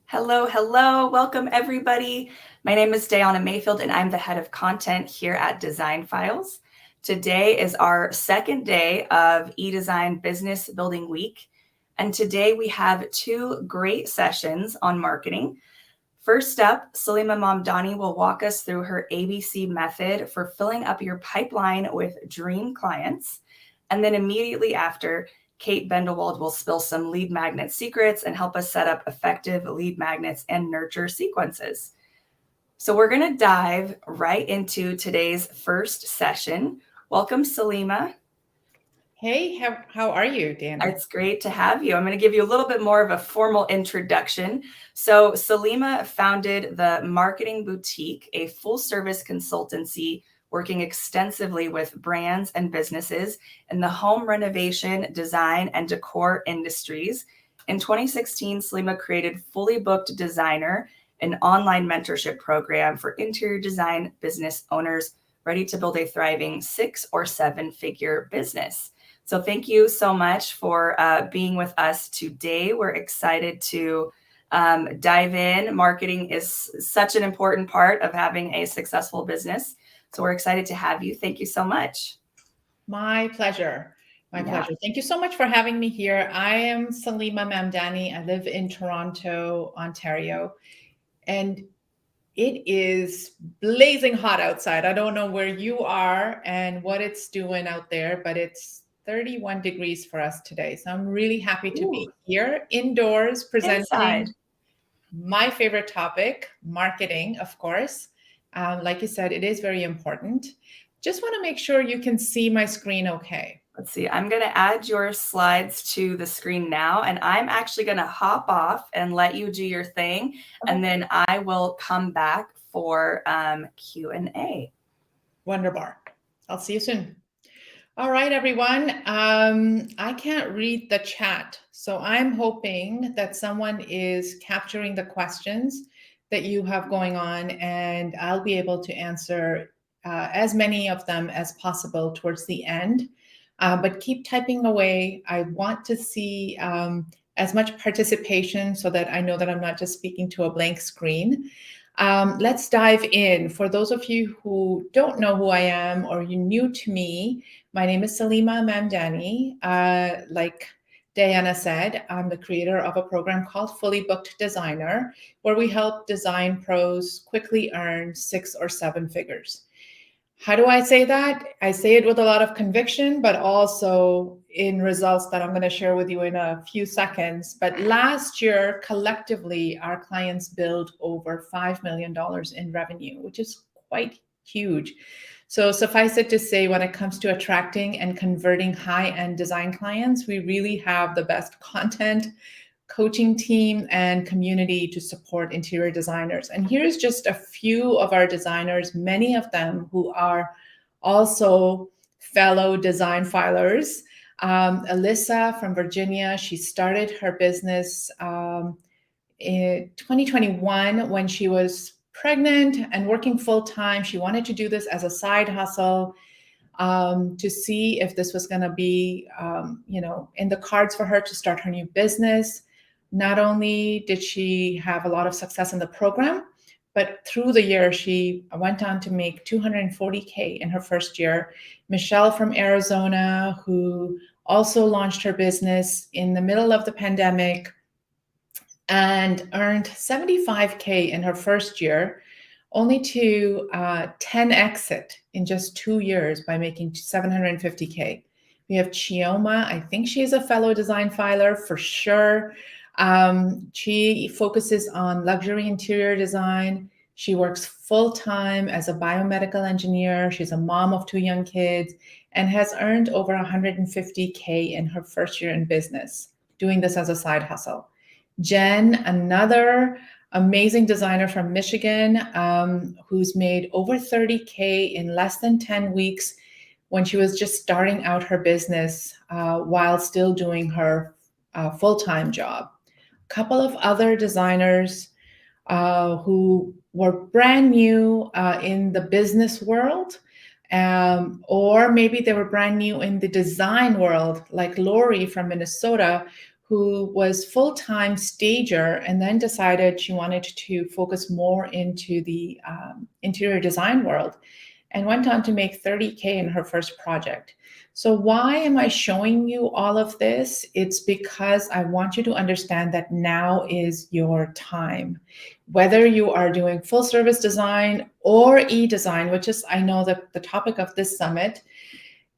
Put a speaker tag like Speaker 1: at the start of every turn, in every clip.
Speaker 1: Hello, hello. Welcome, everybody. My name is Dayana Mayfield, and I'm the head of content here at Design Files. Today is our second day of eDesign Business Building Week, and today we have two great sessions on marketing. First up, Salimah Mamdani will walk us through her ABC method for filling up your pipeline with dream clients. And then immediately after, Kate Bendewald will spill some lead magnet secrets and help us set up effective lead magnets and nurture sequences. So we're going to dive right into today's first session. Welcome, Salimah.
Speaker 2: Hey, how are you, Dana?
Speaker 1: It's great to have you. I'm going to give you a little bit more of a formal introduction. So Salimah founded the Marketing Boutique, a full-service consultancy working extensively with brands and businesses in the home renovation, design, and decor industries. In 2016, Salimah created Fully Booked Designer, an online mentorship program for interior design business owners ready to build a thriving 6- or 7-figure business. So thank you so much for being with us today. We're excited to dive in. Marketing is such an important part of having a successful business. So we're excited to have you. Thank you so much.
Speaker 2: My pleasure. My pleasure. Thank you so much for having me here. I am Salimah Mamdani. I live in Toronto, Ontario, and it is blazing hot outside. I don't know where you are and what it's doing out there, but it's 31 degrees for us today. So I'm really happy to be here indoors presenting my favorite topic, marketing, of course. Like you said, it is very important. Just want to make sure you can see my screen okay.
Speaker 1: Let's see. I'm going to add your slides to the screen now, and I'm actually going to hop off and let you do your thing, and then I will come back for Q&A.
Speaker 2: Wonderbar. I'll see you soon. All right, everyone. I can't read the chat, so I'm hoping that someone is capturing the questions that you have going on, and I'll be able to answer as many of them as possible towards the end. But keep typing away. I want to see as much participation so that I know that I'm not just speaking to a blank screen. Let's dive in. For those of you who don't know who I am or you're new to me, my name is Salimah Mamdani. Like Diana said, I'm the creator of a program called Fully Booked Designer, where we help design pros quickly earn 6 or 7 figures. How do I say that? I say it with a lot of conviction, but also in results that I'm going to share with you in a few seconds. But last year, collectively, our clients billed over $5 million in revenue, which is quite huge. So suffice it to say, when it comes to attracting and converting high-end design clients, we really have the best content, coaching team, and community to support interior designers. And here's just a few of our designers, many of them who are also fellow design filers. Alyssa from Virginia, she started her business in 2021 when she was pregnant and working full-time. She wanted to do this as a side hustle to see if this was going to be, in the cards for her to start her new business. Not only did she have a lot of success in the program, but through the year, she went on to make $240K in her first year. Michelle from Arizona, who also launched her business in the middle of the pandemic and earned $75K in her first year, only to 10x it in just 2 years by making $750K. We have Chioma. I think she is a fellow design filer for sure. She focuses on luxury interior design. She works full-time as a biomedical engineer. She's a mom of 2 young kids and has earned over $150K in her first year in business, doing this as a side hustle. Jen, another amazing designer from Michigan, who's made over $30K in less than 10 weeks when she was just starting out her business while still doing her full-time job. A couple of other designers who were brand new in the business world, or maybe they were brand new in the design world, like Lori from Minnesota, who was full-time stager and then decided she wanted to focus more into the interior design world and went on to make 30K in her first project. So why am I showing you all of this? It's because I want you to understand that now is your time. Whether you are doing full service design or e-design, which is, I know, the topic of this summit,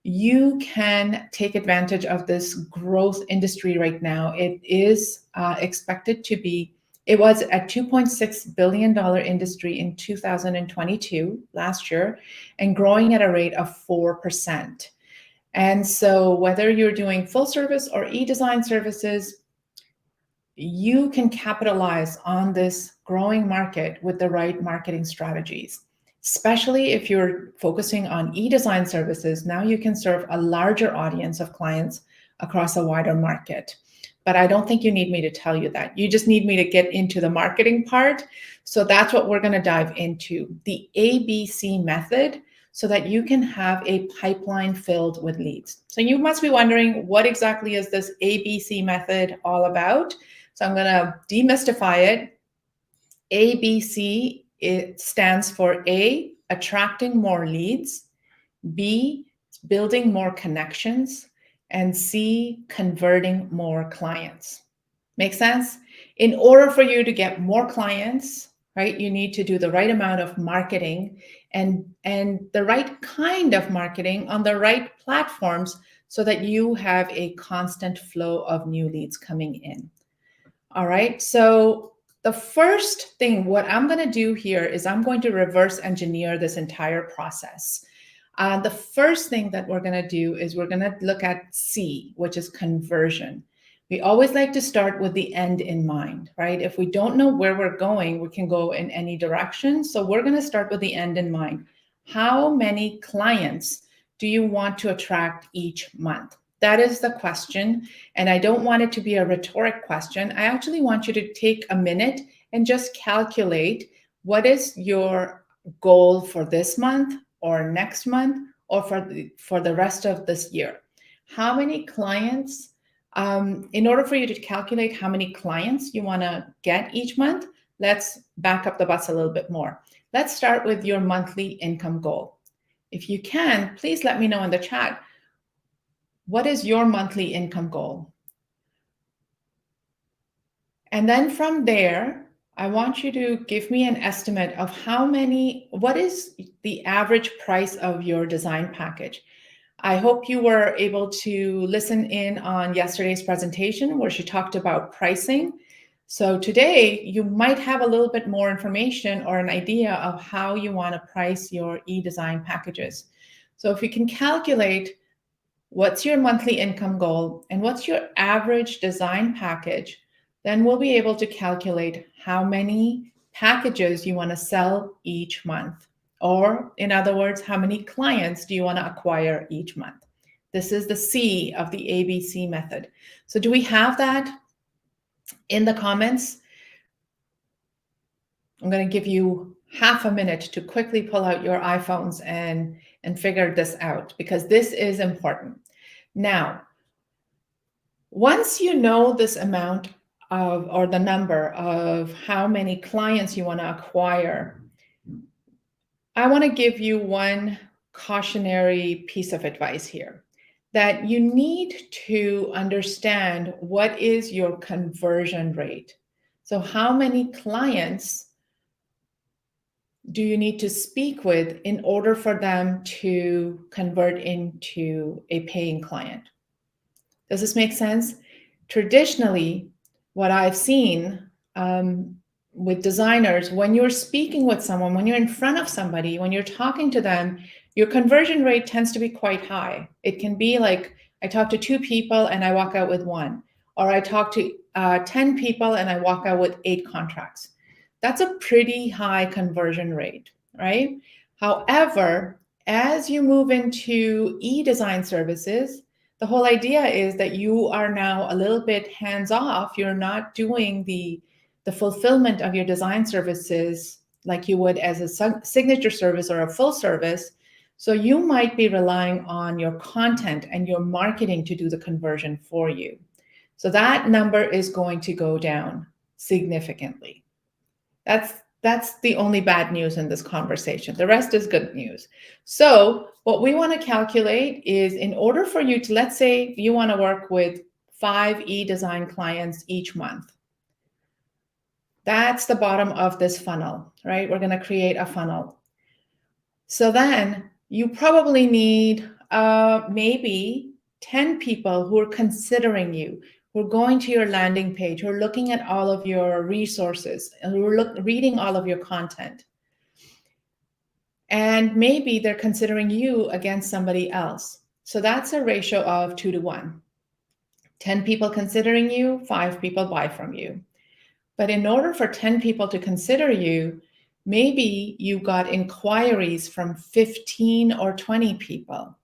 Speaker 2: you can take advantage of this growth industry right now. It is expected to be, it was a $2.6 billion industry in 2022, last year, and growing at a rate of 4%. And so whether you're doing full service or e-design services, you can capitalize on this growing market with the right marketing strategies. Especially if you're focusing on e-design services, now you can serve a larger audience of clients across a wider market. But I don't think you need me to tell you that. You just need me to get into the marketing part. So that's what we're going to dive into, the ABC method, so that you can have a pipeline filled with leads. So you must be wondering, what exactly is this ABC method all about? So I'm going to demystify it. ABC, it stands for A, attracting more leads, B, building more connections, and C, converting more clients. Make sense? In order for you to get more clients, right, you need to do the right amount of marketing and the right kind of marketing on the right platforms so that you have a constant flow of new leads coming in. All right, so the first thing, what I'm going to do here is I'm going to reverse engineer this entire process. The first thing that we're going to do is we're going to look at C, which is conversion. We always like to start with the end in mind, right? If we don't know where we're going, we can go in any direction. So we're going to start with the end in mind. How many clients do you want to attract each month? That is the question. And I don't want it to be a rhetoric question. I actually want you to take a minute and just calculate what is your goal for this month or next month or for the rest of this year. How many clients, in order for you to calculate how many clients you want to get each month, let's back up the bus a little bit more. Let's start with your monthly income goal. If you can, please let me know in the chat. What is your monthly income goal? And then from there, I want you to give me an estimate of what is the average price of your design package? I hope you were able to listen in on yesterday's presentation where she talked about pricing. So today you might have a little bit more information or an idea of how you want to price your e-design packages. So if you can calculate what's your monthly income goal and what's your average design package, then we'll be able to calculate how many packages you want to sell each month. Or in other words, how many clients do you want to acquire each month? This is the C of the ABC method. So do we have that in the comments? I'm going to give you half a minute to quickly pull out your iPhones and figure this out, because this is important. Now, once you know this amount of, or the number of how many clients you want to acquire, I want to give you one cautionary piece of advice here, that you need to understand what is your conversion rate. So how many clients do you need to speak with in order for them to convert into a paying client? Does this make sense? Traditionally, what I've seen with designers, when you're speaking with someone, when you're in front of somebody, when you're talking to them, your conversion rate tends to be quite high. It can be like, I talk to 2 people and I walk out with 1, or I talk to 10 people and I walk out with 8 contracts. That's a pretty high conversion rate, right? However, as you move into e-design services, the whole idea is that you are now a little bit hands-off. You're not doing the fulfillment of your design services like you would as a signature service or a full service. So you might be relying on your content and your marketing to do the conversion for you. So that number is going to go down significantly. That's the only bad news in this conversation. The rest is good news. So what we want to calculate is, in order for you to, let's say you want to work with 5 e-design clients each month. That's the bottom of this funnel, right? We're going to create a funnel. So then you probably need maybe 10 people who are considering you, who are going to your landing page, who are looking at all of your resources, and who are reading all of your content. And maybe they're considering you against somebody else. So that's a ratio of 2 to 1. 10 people considering you, 5 people buy from you. But in order for 10 people to consider you, maybe you got inquiries from 15 or 20 people,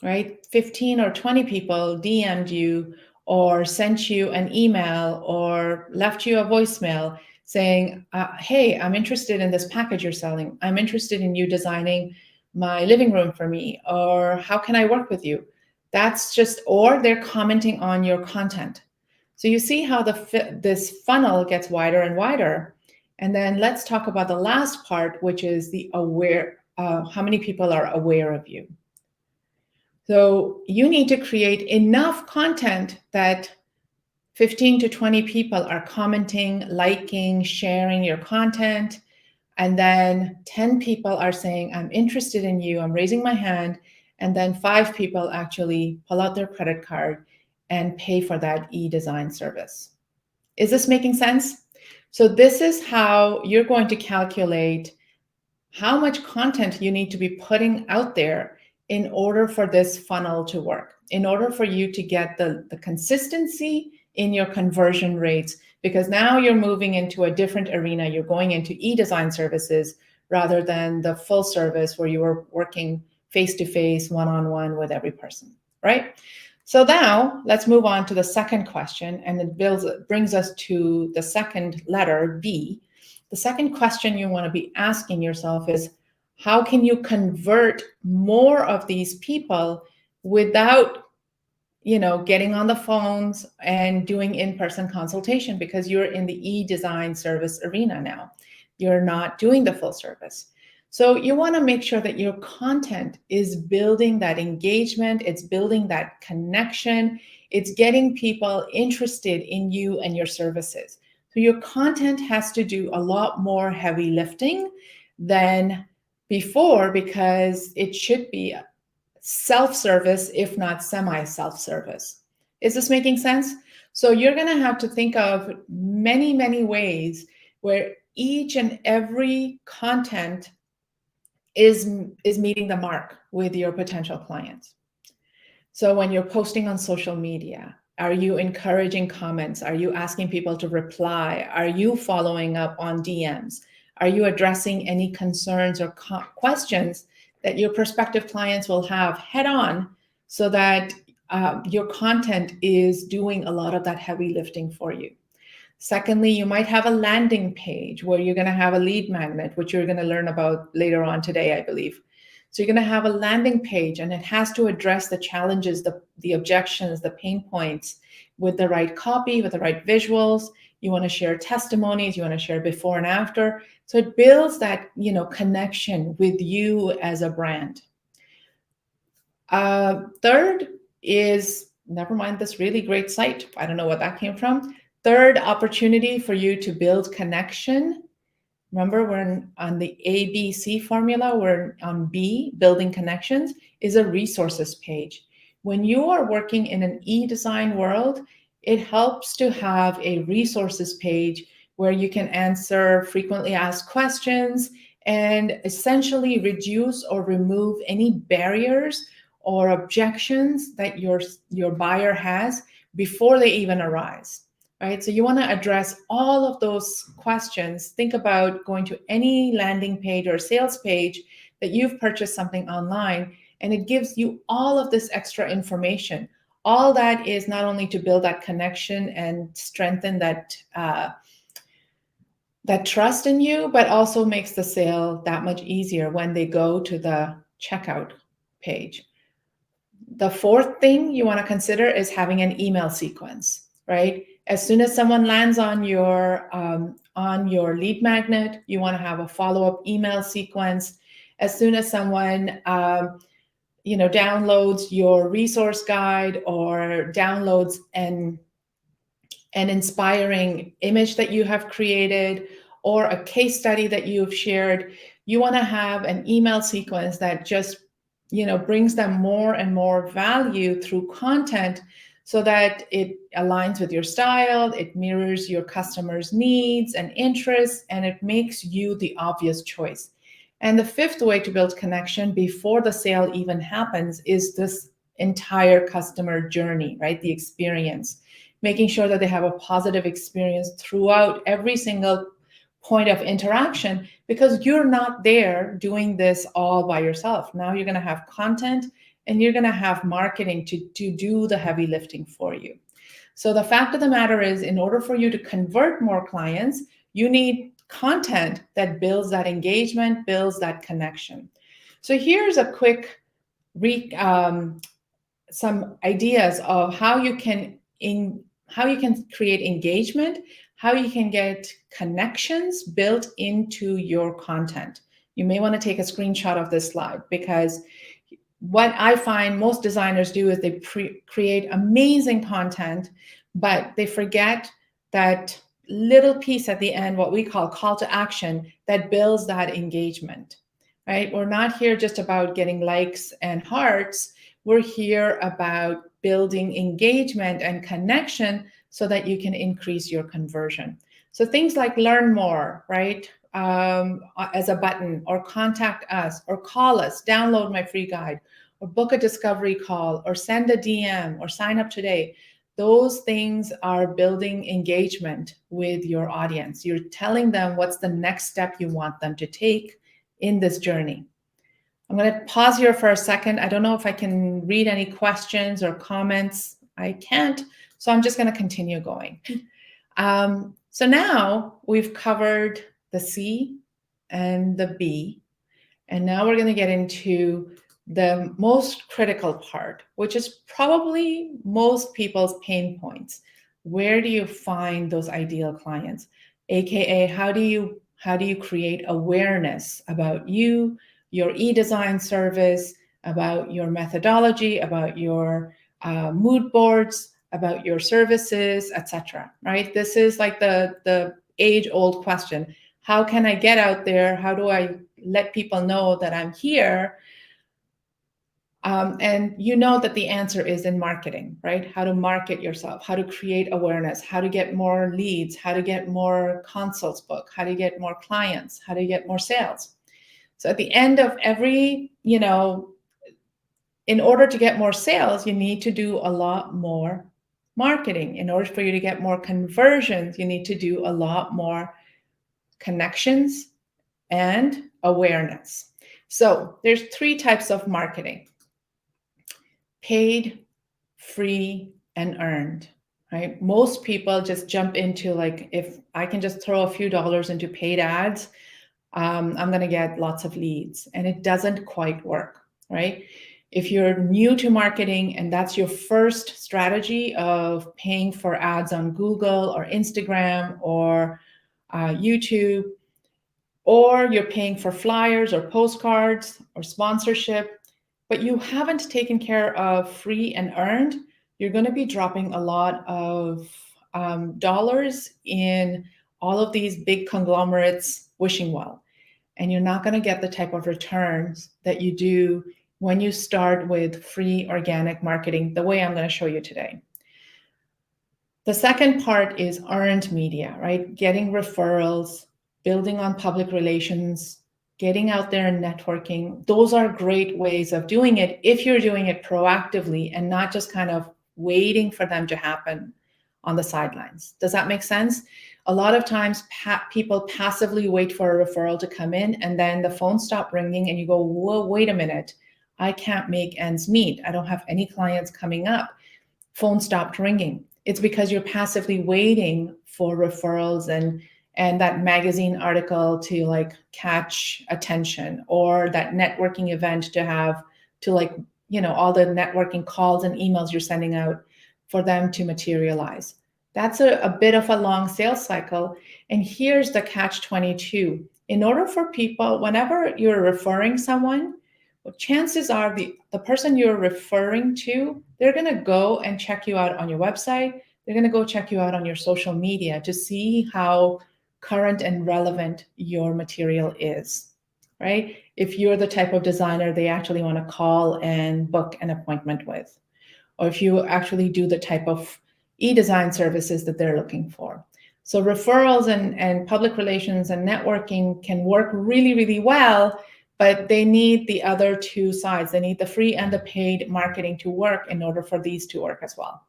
Speaker 2: right? 15 or 20 people DM'd you or sent you an email or left you a voicemail saying, hey, I'm interested in this package you're selling. I'm interested in you designing my living room for me, or how can I work with you? That's just, or they're commenting on your content. So you see how this funnel gets wider and wider. And then let's talk about the last part, which is the how many people are aware of you. So you need to create enough content that 15 to 20 people are commenting, liking, sharing your content. And then 10 people are saying, I'm interested in you, I'm raising my hand. And then 5 people actually pull out their credit card and pay for that e-design service. Is this making sense? So this is how you're going to calculate how much content you need to be putting out there in order for this funnel to work, in order for you to get the consistency in your conversion rates, because now you're moving into a different arena. You're going into e-design services rather than the full service where you were working face-to-face, one-on-one with every person, right? So now let's move on to the second question, and it brings us to the second letter, B. The second question you want to be asking yourself is, how can you convert more of these people without, getting on the phones and doing in-person consultation, because you're in the e-design service arena now. You're not doing the full service. So you want to make sure that your content is building that engagement, it's building that connection, it's getting people interested in you and your services. So your content has to do a lot more heavy lifting than before, because it should be self-service, if not semi-self-service. Is this making sense? So you're going to have to think of many, many ways where each and every content is meeting the mark with your potential clients. So when you're posting on social media, are you encouraging comments? Are you asking people to reply? Are you following up on DMs? Are you addressing any concerns or questions that your prospective clients will have head on, so that your content is doing a lot of that heavy lifting for you? Secondly, you might have a landing page where you're going to have a lead magnet, which you're going to learn about later on today, I believe. So you're going to have a landing page, and it has to address the challenges, the objections, the pain points with the right copy, with the right visuals. You want to share testimonies, you want to share before and after. So it builds that, connection with you as a brand. Third is, never mind this really great site. I don't know what that came from. Third opportunity for you to build connection. Remember, we're on the ABC formula. We're on B, building connections, is a resources page. When you are working in an e-design world, it helps to have a resources page where you can answer frequently asked questions and essentially reduce or remove any barriers or objections that your buyer has before they even arise. Right? So you want to address all of those questions. Think about going to any landing page or sales page that you've purchased something online, and it gives you all of this extra information. All that is not only to build that connection and strengthen that trust in you, but also makes the sale that much easier when they go to the checkout page. The fourth thing you want to consider is having an email sequence, right? As soon as someone lands on your lead magnet, you want to have a follow-up email sequence. As soon as someone downloads your resource guide or downloads an inspiring image that you have created or a case study that you've shared, you want to have an email sequence that just brings them more and more value through content so that it aligns with your style, it mirrors your customers' needs and interests, and it makes you the obvious choice. And the fifth way to build connection before the sale even happens is this entire customer journey, right? The experience, making sure that they have a positive experience throughout every single point of interaction, because you're not there doing this all by yourself. Now you're going to have content and you're going to have marketing to do the heavy lifting for you. So the fact of the matter is, in order for you to convert more clients, you need content that builds that engagement, builds that connection. So here's a quick some ideas of how you can create engagement, how you can get connections built into your content. You may want to take a screenshot of this slide, because what I find most designers do is they create amazing content, but they forget that little piece at the end, what we call call to action, that builds that engagement, right? We're not here just about getting likes and hearts. We're here about building engagement and connection so that you can increase your conversion. So things like learn more, right? As a button, or contact us, or call us, download my free guide, or book a discovery call, or send a DM, or sign up today. Those things are building engagement with your audience. You're telling them what's the next step you want them to take in this journey. I'm going to pause here for a second. I don't know if I can read any questions or comments. I can't, so I'm just going to continue going. So now we've covered the C and the B, and now we're going to get into the most critical part, which is probably most people's pain points. Where do you find those ideal clients? AKA, how do you create awareness about you, your e-design service, about your methodology, about your mood boards, about your services, etc. Right? This is like the age-old question. How can I get out there? How do I let people know that I'm here? And you know that the answer is in marketing, right? How to market yourself, how to create awareness, how to get more leads, how to get more consults booked, how to get more clients, how to get more sales. So at the end of every, in order to get more sales, you need to do a lot more marketing. In order for you to get more conversions, you need to do a lot more connections and awareness. So there's 3 types of marketing: paid, free, and earned, right? Most people just jump into, like, if I can just throw a few dollars into paid ads, I'm going to get lots of leads. And it doesn't quite work, right? If you're new to marketing and that's your first strategy of paying for ads on Google or Instagram or YouTube, or you're paying for flyers or postcards or sponsorship, but you haven't taken care of free and earned, you're going to be dropping a lot of dollars in all of these big conglomerates' wishing well. And you're not going to get the type of returns that you do when you start with free organic marketing, the way I'm going to show you today. The second part is earned media, right? Getting referrals, building on public relations, getting out there and networking. Those are great ways of doing it if you're doing it proactively and not just kind of waiting for them to happen on the sidelines. Does that make sense? A lot of times people passively wait for a referral to come in, and then the phone stops ringing and you go, whoa, wait a minute. I can't make ends meet. I don't have any clients coming up. Phone stopped ringing. It's because you're passively waiting for referrals and that magazine article to catch attention, or that networking event to all the networking calls and emails you're sending out for them to materialize. That's a bit of a long sales cycle. And here's the catch-22. In order for people, whenever you're referring someone, well, chances are the person you're referring to, they're going to go and check you out on your website. They're going to go check you out on your social media to see how current and relevant your material is, right? If you're the type of designer they actually want to call and book an appointment with, or if you actually do the type of e-design services that they're looking for. So referrals and public relations and networking can work really, really well, but they need the other two sides. They need the free and the paid marketing to work in order for these to work as well.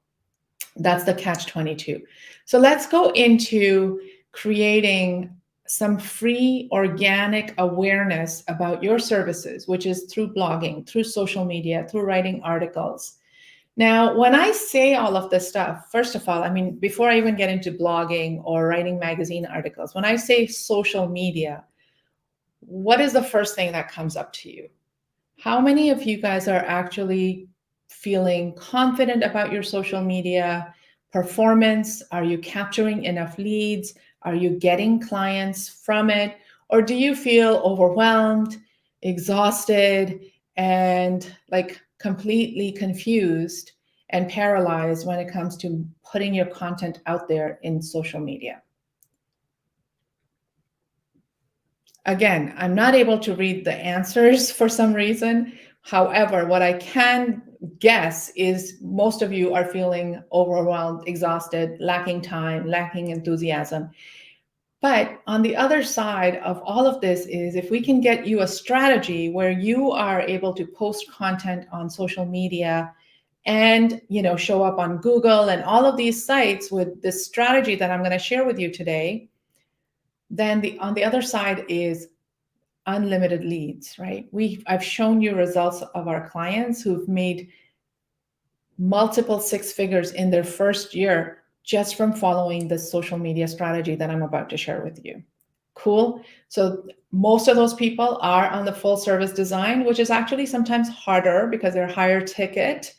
Speaker 2: That's the catch-22. So let's go into creating some free organic awareness about your services, which is through blogging, through social media, through writing articles. Now, when I say all of this stuff, first of all, I mean, before I even get into blogging or writing magazine articles, when I say social media, what is the first thing that comes up to you? How many of you guys are actually feeling confident about your social media performance? Are you capturing enough leads? Are you getting clients from it? Or do you feel overwhelmed, exhausted, and like completely confused and paralyzed when it comes to putting your content out there in social media? Again, I'm not able to read the answers for some reason. However, what I can guess is most of you are feeling overwhelmed, exhausted, lacking time, lacking enthusiasm. But on the other side of all of this is if we can get you a strategy where you are able to post content on social media and show up on Google and all of these sites with this strategy that I'm going to share with you today, then on the other side is unlimited leads, right? I've shown you results of our clients who've made multiple six figures in their first year just from following the social media strategy that I'm about to share with you. Cool. So most of those people are on the full service design, which is actually sometimes harder because they're higher ticket.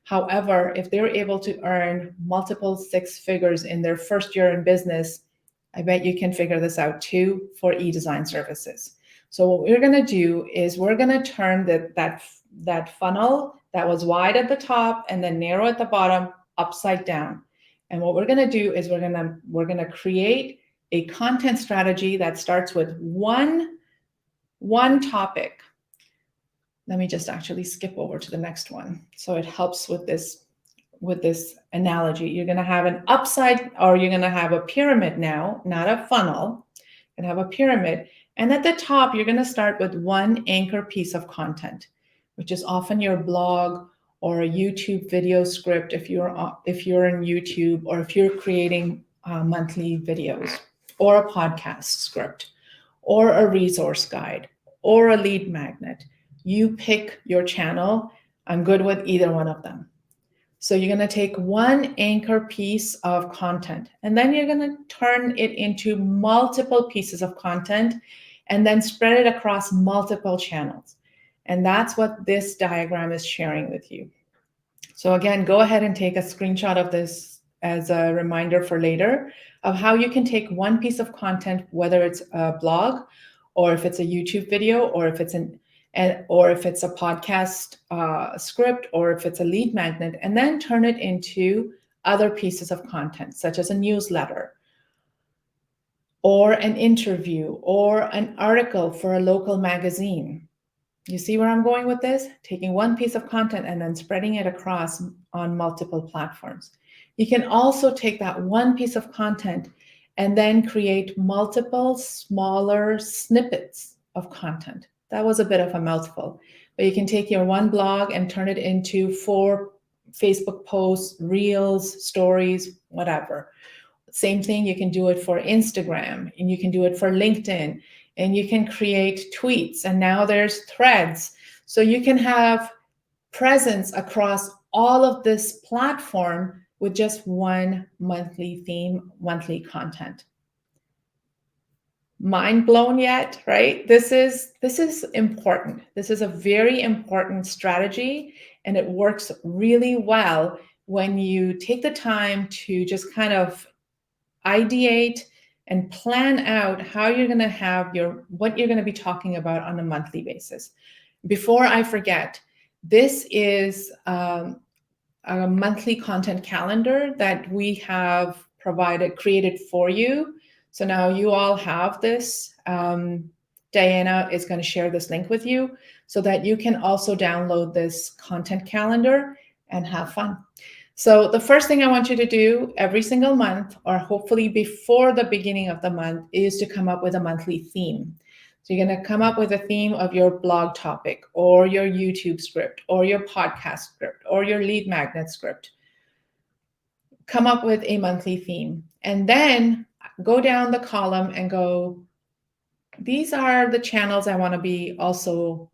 Speaker 2: However, if they're able to earn multiple six figures in their first year in business, I bet you can figure this out too for e-design services. So what we're going to do is we're going to turn that funnel that was wide at the top and then narrow at the bottom upside down. And what we're going to do is we're going to create a content strategy that starts with one topic. Let me just actually skip over to the next one so it helps with this analogy. You're going to have an upside, or you're going to have a pyramid now, not a funnel. You're going to have a pyramid. And at the top, you're going to start with one anchor piece of content, which is often your blog or a YouTube video script if you're in YouTube, or if you're creating monthly videos, or a podcast script, or a resource guide, or a lead magnet. You pick your channel. I'm good with either one of them. So you're going to take one anchor piece of content, and then you're going to turn it into multiple pieces of content and then spread it across multiple channels. And that's what this diagram is sharing with you. So again, go ahead and take a screenshot of this as a reminder for later of how you can take one piece of content, whether it's a blog or if it's a YouTube video, or if it's a podcast script, or if it's a lead magnet, and then turn it into other pieces of content, such as a newsletter, or an interview, or an article for a local magazine. You see where I'm going with this? Taking one piece of content and then spreading it across on multiple platforms. You can also take that one piece of content and then create multiple smaller snippets of content. That was a bit of a mouthful, but you can take your one blog and turn it into 4 Facebook posts, reels, stories, whatever. Same thing, you can do it for Instagram, and you can do it for LinkedIn, and you can create tweets, and now there's threads. So you can have presence across all of this platform with just one monthly theme, monthly content. mind blown yet, right? This is important. This is a very important strategy, and it works really well when you take the time to just kind of ideate and plan out how you're going to have what you're going to be talking about on a monthly basis. Before I forget, this is a monthly content calendar that we have created for you. So now you all have this. Diana is going to share this link with you so that you can also download this content calendar and have fun. So the first thing I want you to do every single month, or hopefully before the beginning of the month, is to come up with a monthly theme. So you're going to come up with a theme of your blog topic or your YouTube script or your podcast script or your lead magnet script. Come up with a monthly theme and then go down the column and go, these are the channels I want to be also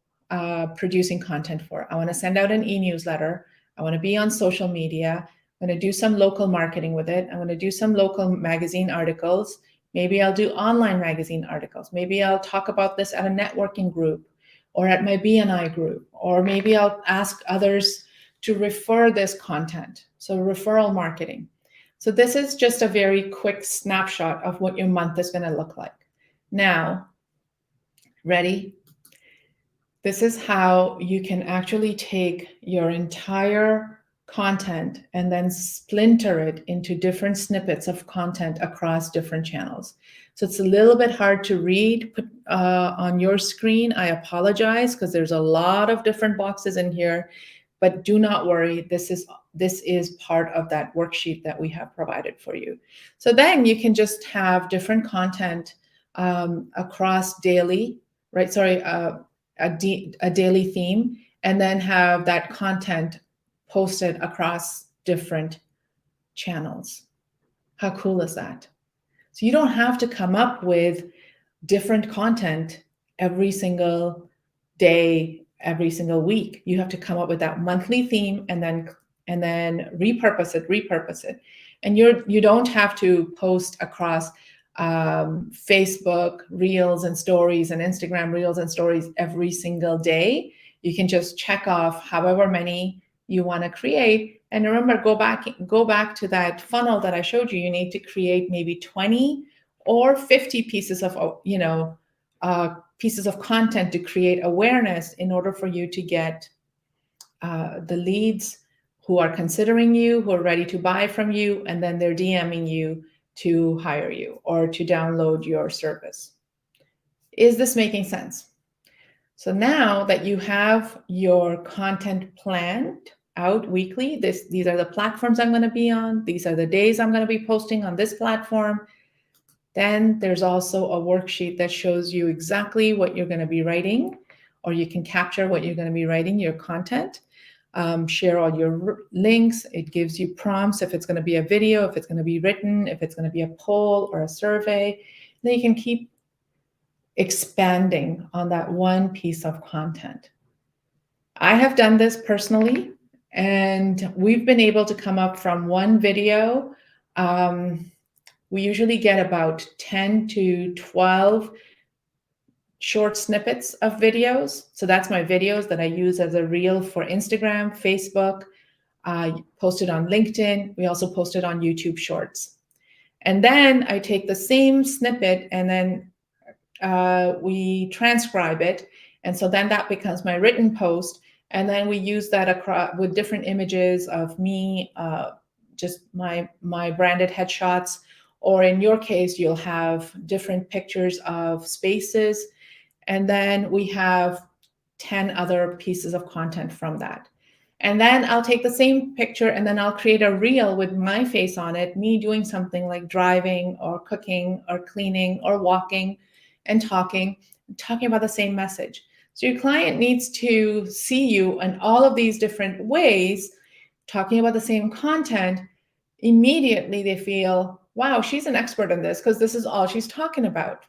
Speaker 2: producing content for. I want to send out an e-newsletter. I want to be on social media. I'm going to do some local marketing with it. I'm going to do some local magazine articles. Maybe I'll do online magazine articles. Maybe I'll talk about this at a networking group or at my BNI group, or maybe I'll ask others to refer this content. So referral marketing. So this is just a very quick snapshot of what your month is going to look like. Now, ready? This is how you can actually take your entire content and then splinter it into different snippets of content across different channels. So it's a little bit hard to read on your screen. I apologize because there's a lot of different boxes in here, but do not worry. This is part of that worksheet that we have provided for you. So then you can just have different content across daily, right? Sorry, a daily theme, and then have that content posted across different channels. How cool is that? So you don't have to come up with different content every single day, every single week. You have to come up with that monthly theme and then repurpose it. And you don't have to post across Facebook Reels and Stories and Instagram Reels and Stories every single day. You can just check off however many you want to create. And remember, go back to that funnel that I showed you. You need to create maybe 20 or 50 pieces of pieces of content to create awareness in order for you to get the leads who are considering you, who are ready to buy from you, and then they're DMing you to hire you or to download your service. Is this making sense? So now that you have your content planned out weekly, these are the platforms I'm going to be on, these are the days I'm going to be posting on this platform, then there's also a worksheet that shows you exactly what you're going to be writing, or you can capture what you're going to be writing, your content. Share all your links. It gives you prompts if it's going to be a video, if it's going to be written, if it's going to be a poll or a survey. Then you can keep expanding on that one piece of content. I have done this personally, and we've been able to come up from one video. We usually get about 10 to 12 short snippets of videos. So that's my videos that I use as a reel for Instagram, Facebook, posted on LinkedIn. We also posted on YouTube Shorts. And then I take the same snippet and then we transcribe it. And so then that becomes my written post. And then we use that across with different images of me, just my branded headshots. Or in your case, you'll have different pictures of spaces. And then we have 10 other pieces of content from that. And then I'll take the same picture and then I'll create a reel with my face on it, me doing something like driving or cooking or cleaning or walking and talking about the same message. So your client needs to see you in all of these different ways, talking about the same content. Immediately they feel, wow, she's an expert in this because this is all she's talking about,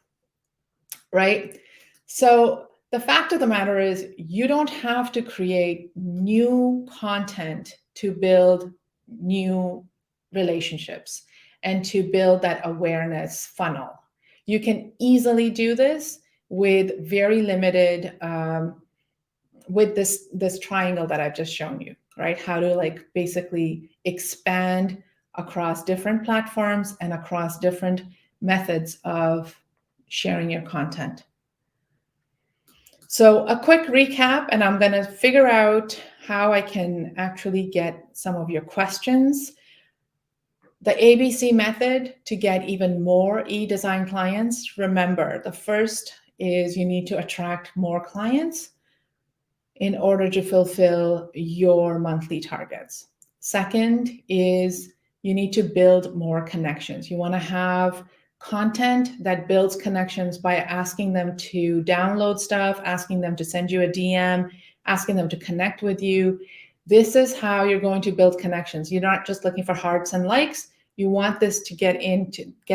Speaker 2: right? So the fact of the matter is you don't have to create new content to build new relationships and to build that awareness funnel. You can easily do this with very limited, with this triangle that I've just shown you, right? How to like basically expand across different platforms and across different methods of sharing your content. So a quick recap, and I'm going to figure out how I can actually get some of your questions. The ABC method to get even more e-design clients. Remember, the first is you need to attract more clients in order to fulfill your monthly targets. Second is you need to build more connections. You want to have content that builds connections by asking them to download stuff, asking them to send you a DM, asking them to connect with you. This is how you're going to build connections. You're not just looking for hearts and likes. You want this to get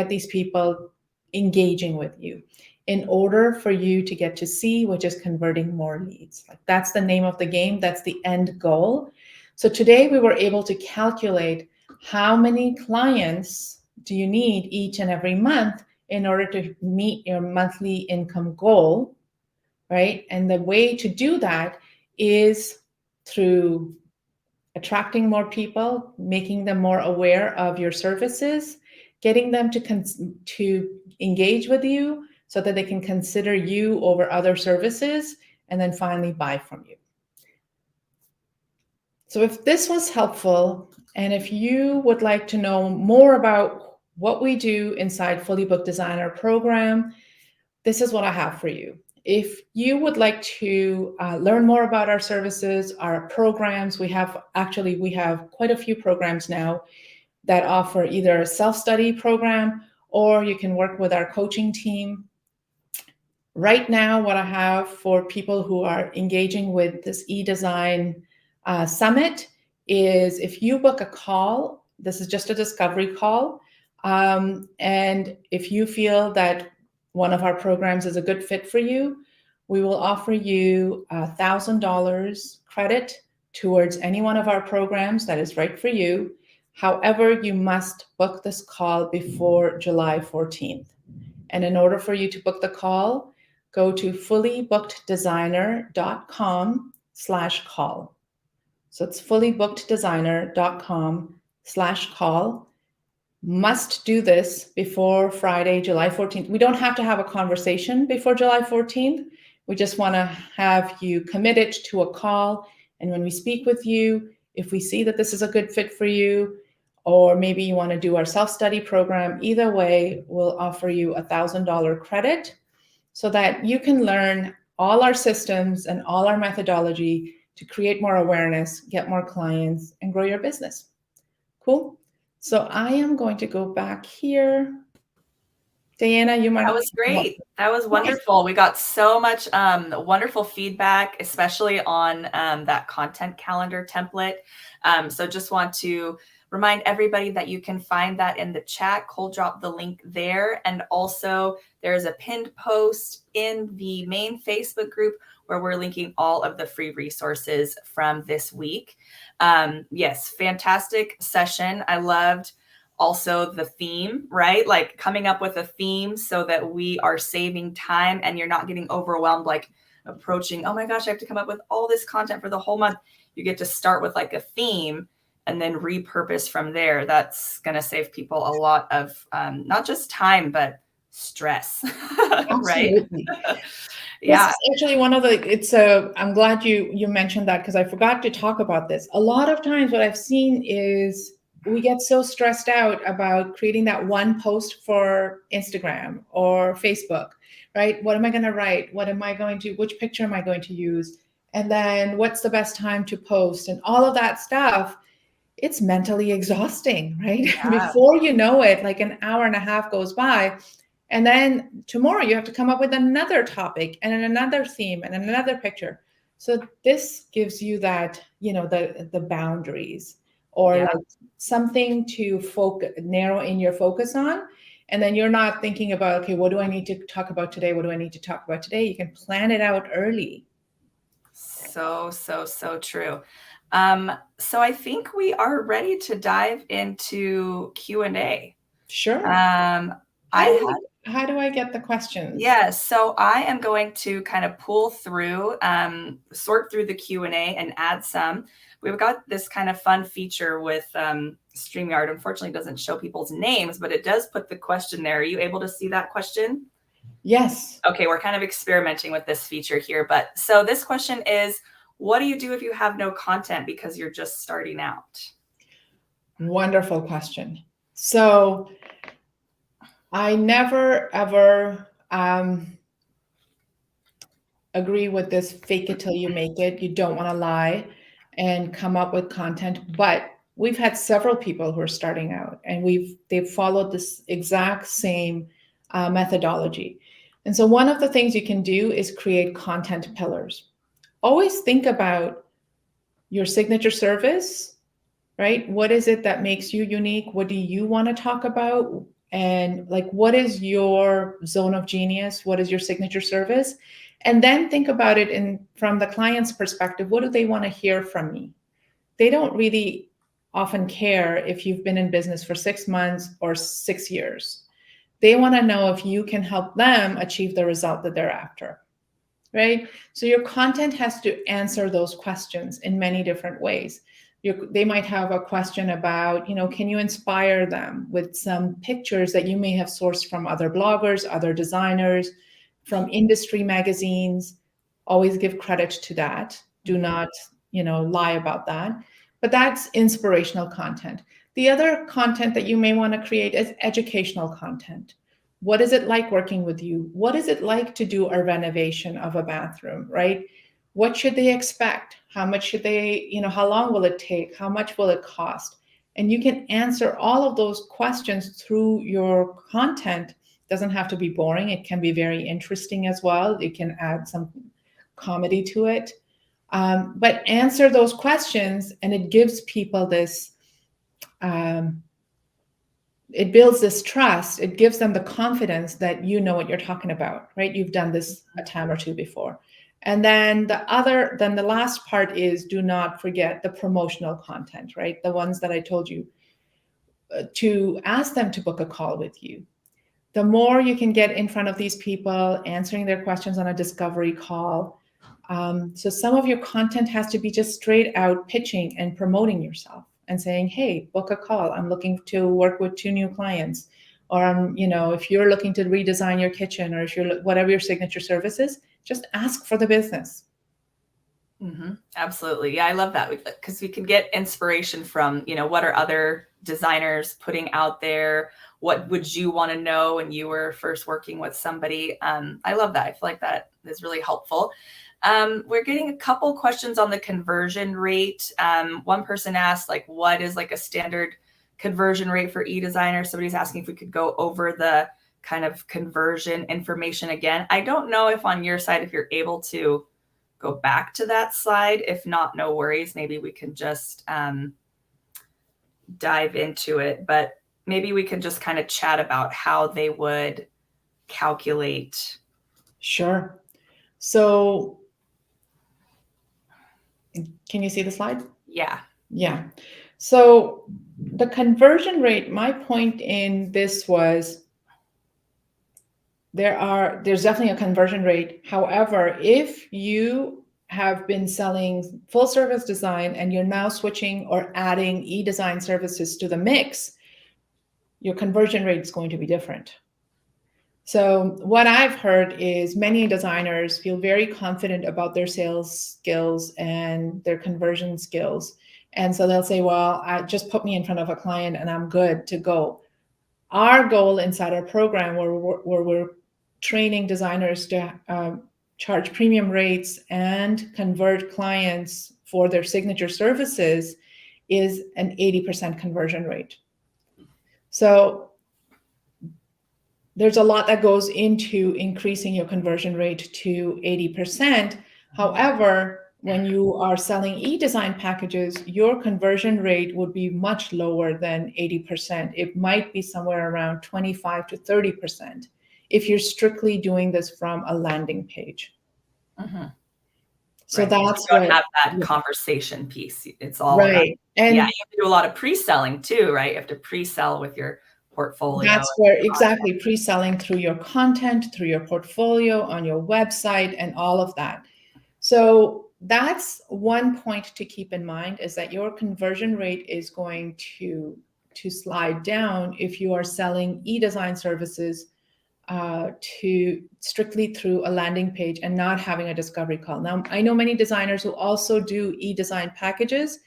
Speaker 2: these people engaging with you in order for you to get to C, which is converting more leads. Like that's the name of the game. That's the end goal. So today we were able to calculate how many clients do you need each and every month in order to meet your monthly income goal, right? And the way to do that is through attracting more people, making them more aware of your services, getting them to engage with you so that they can consider you over other services, and then finally buy from you. So if this was helpful, and if you would like to know more about what we do inside Fully Booked Designer program, this is what I have for you. If you would like to learn more about our services, our programs, we have quite a few programs now that offer either a self-study program or you can work with our coaching team. Right now, what I have for people who are engaging with this eDesign summit is if you book a call, this is just a discovery call, and if you feel that one of our programs is a good fit for you, we will offer you $1,000 credit towards any one of our programs that is right for you. However, you must book this call before July 14th. And in order for you to book the call, go to fullybookeddesigner.com/call. So it's fullybookeddesigner.com/call. Must do this before Friday, July 14th. We don't have to have a conversation before July 14th. We just want to have you committed to a call. And when we speak with you, if we see that this is a good fit for you, or maybe you want to do our self-study program, either way, we'll offer you $1,000 credit so that you can learn all our systems and all our methodology to create more awareness, get more clients, and grow your business. Cool? So I am going to go back here. Diana, you might.
Speaker 1: That was great. That was wonderful. We got so much wonderful feedback, especially on that content calendar template. So just want to remind everybody that you can find that in the chat. Cole dropped the link there. And also there's a pinned post in the main Facebook group where we're linking all of the free resources from this week. Yes, fantastic session. I loved also the theme, right? Like coming up with a theme so that we are saving time and you're not getting overwhelmed, like approaching, oh my gosh, I have to come up with all this content for the whole month. You get to start with like a theme and then repurpose from there. That's going to save people a lot of not just time, but stress, right?
Speaker 2: Yeah. This is actually one of the, I'm glad you mentioned that because I forgot to talk about this. A lot of times what I've seen is we get so stressed out about creating that one post for Instagram or Facebook, right? What am I going to write? Which picture am I going to use? And then what's the best time to post and all of that stuff. It's mentally exhausting, right? Yeah. Before you know it, like an hour and a half goes by. And then tomorrow you have to come up with another topic and another theme and another picture. So this gives you that, the boundaries or like something to narrow in your focus on. And then you're not thinking about, okay, what do I need to talk about today? What do I need to talk about today? You can plan it out early.
Speaker 1: So true. So I think we are ready to dive into Q&A.
Speaker 2: Sure. how do I get the questions?
Speaker 1: Yes, so I am going to kind of pull through, sort through the Q&A and add some. We've got this kind of fun feature with StreamYard. Unfortunately, it doesn't show people's names, but it does put the question there. Are you able to see that question?
Speaker 2: Yes.
Speaker 1: Okay, we're kind of experimenting with this feature here. But so this question is, what do you do if you have no content because you're just starting out?
Speaker 2: Wonderful question. So I never, ever agree with this fake it till you make it. You don't want to lie and come up with content. But we've had several people who are starting out, and they've followed this exact same methodology. And so one of the things you can do is create content pillars. Always think about your signature service, right? What is it that makes you unique? What do you want to talk about? And like, what is your zone of genius? What is your signature service? And then think about it from the client's perspective. What do they want to hear from me? They don't really often care if you've been in business for 6 months or 6 years. They want to know if you can help them achieve the result that they're after, right? So your content has to answer those questions in many different ways. They might have a question about, can you inspire them with some pictures that you may have sourced from other bloggers, other designers, from industry magazines. Always give credit to that. Do not, lie about that. But that's inspirational content. The other content that you may want to create is educational content. What is it like working with you? What is it like to do a renovation of a bathroom, right? What should they expect? How much should they, how long will it take? How much will it cost? And you can answer all of those questions through your content. It doesn't have to be boring. It can be very interesting as well. You can add some comedy to it. But answer those questions, and it gives people this, it builds this trust. It gives them the confidence that you know what you're talking about, right? You've done this a time or two before. And then the last part is, do not forget the promotional content, right? The ones that I told you to ask them to book a call with you. The more you can get in front of these people, answering their questions on a discovery call. So some of your content has to be just straight out pitching and promoting yourself and saying, hey, book a call. I'm looking to work with 2 new clients. Or, if you're looking to redesign your kitchen, or if you're whatever your signature service is, just ask for the business.
Speaker 1: Mm-hmm. Absolutely. Yeah, I love that, because we can get inspiration from, what are other designers putting out there? What would you want to know when you were first working with somebody? I love that. I feel like that is really helpful. We're getting a couple questions on the conversion rate. One person asked, what is a standard conversion rate for eDesigner? Somebody's asking if we could go over the kind of conversion information again. I don't know if on your side, if you're able to go back to that slide. If not, no worries. Maybe we can just dive into it, but maybe we can just kind of chat about how they would calculate.
Speaker 2: Sure. So can you see the slide?
Speaker 1: Yeah.
Speaker 2: Yeah. So the conversion rate, my point in this was there's definitely a conversion rate. However, if you have been selling full service design and you're now switching or adding e-design services to the mix, your conversion rate is going to be different. So what I've heard is many designers feel very confident about their sales skills and their conversion skills. And so they'll say, well, just put me in front of a client and I'm good to go. Our goal inside our program, where we're training designers to charge premium rates and convert clients for their signature services, is an 80% conversion rate. So there's a lot that goes into increasing your conversion rate to 80%. However, when you are selling e-design packages, your conversion rate would be much lower than 80%. It might be somewhere around 25 to 30% if you're strictly doing this from a landing page.
Speaker 1: Mm-hmm.
Speaker 2: So
Speaker 1: right.
Speaker 2: That's
Speaker 1: you don't
Speaker 2: what
Speaker 1: have that conversation piece. It's all
Speaker 2: right.
Speaker 1: about, and you have to do a lot of pre-selling too, right? You have to pre-sell with your portfolio.
Speaker 2: That's where exactly pre-selling through your content, through your portfolio, on your website, and all of that. So that's one point to keep in mind, is that your conversion rate is going to slide down if you are selling e-design services to strictly through a landing page and not having a discovery call. Now, I know many designers who also do e-design packages,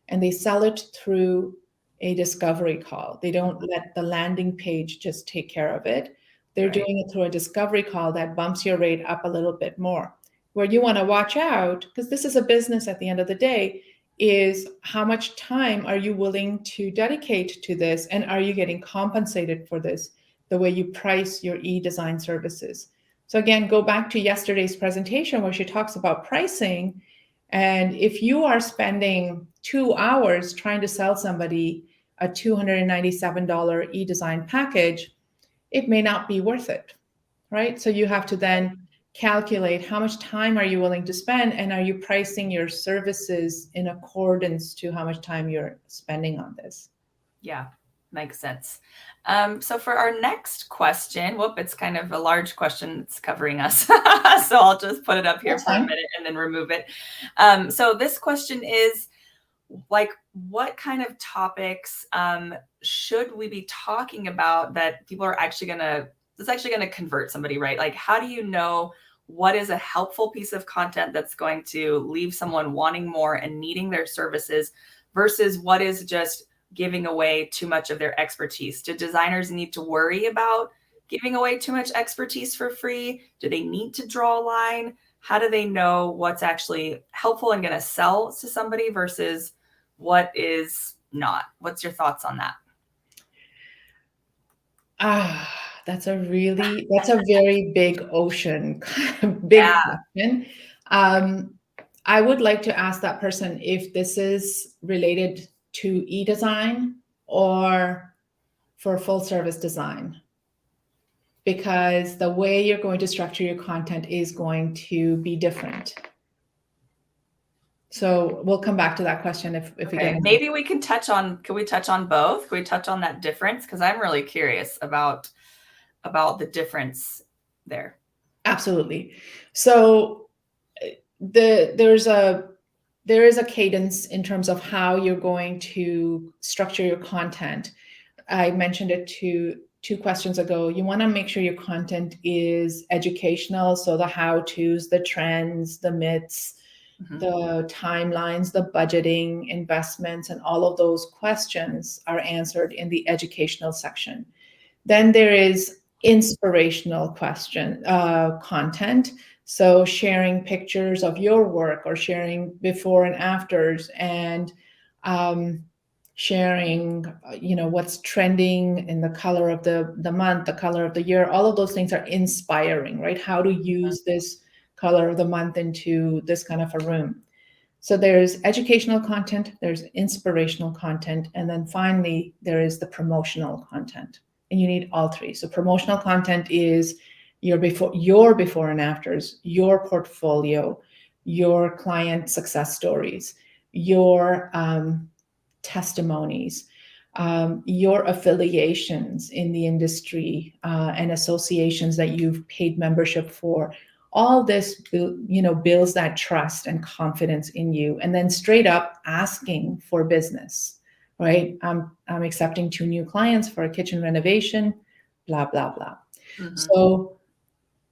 Speaker 2: and they sell it through a discovery call. They don't let the landing page just take care of it. They're doing it through a discovery call that bumps your rate up a little bit more. Where you want to watch out, because this is a business at the end of the day, is how much time are you willing to dedicate to this, and are you getting compensated for this, the way you price your e-design services? So again, go back to yesterday's presentation where she talks about pricing. And if you are spending 2 hours trying to sell somebody a $297 e-design package, it may not be worth it, right? So you have to then calculate how much time are you willing to spend, and are you pricing your services in accordance to how much time you're spending on this?
Speaker 1: Yeah, makes sense. So for our next question, it's kind of a large question. It's covering us. So I'll just put it up here for a minute and then remove it. So this question is, like, what kind of topics should we be talking about that people are actually that's actually going to convert somebody, right? Like, how do you know what is a helpful piece of content that's going to leave someone wanting more and needing their services versus what is just giving away too much of their expertise? Do designers need to worry about giving away too much expertise for free? Do they need to draw a line? How do they know what's actually helpful and going to sell to somebody versus what is not? What's your thoughts on that?
Speaker 2: That's a very big ocean, big question. I would like to ask that person if this is related to e-design or for full service design, because the way you're going to structure your content is going to be different. So we'll come back to that question if we get.
Speaker 1: Maybe we can touch on. Can we touch on both? Can we touch on that difference? Because I'm really curious about the difference there.
Speaker 2: Absolutely. So there is a cadence in terms of how you're going to structure your content. I mentioned it two questions ago. You want to make sure your content is educational. So the how-tos, the trends, the myths, the timelines, the budgeting, investments, and all of those questions are answered in the educational section. Then there is inspirational content. So sharing pictures of your work, or sharing before and afters, and sharing, what's trending in the color of the month, the color of the year. All of those things are inspiring, right? How to use this color of the month into this kind of a room. So there's educational content, there's inspirational content, and then finally there is the promotional content. And you need all three. So promotional content is your before and afters, your portfolio, your client success stories, your testimonies, your affiliations in the industry and associations that you've paid membership for. All this, builds that trust and confidence in you. And then straight up asking for business, right? I'm accepting 2 new clients for a kitchen renovation, blah, blah, blah. So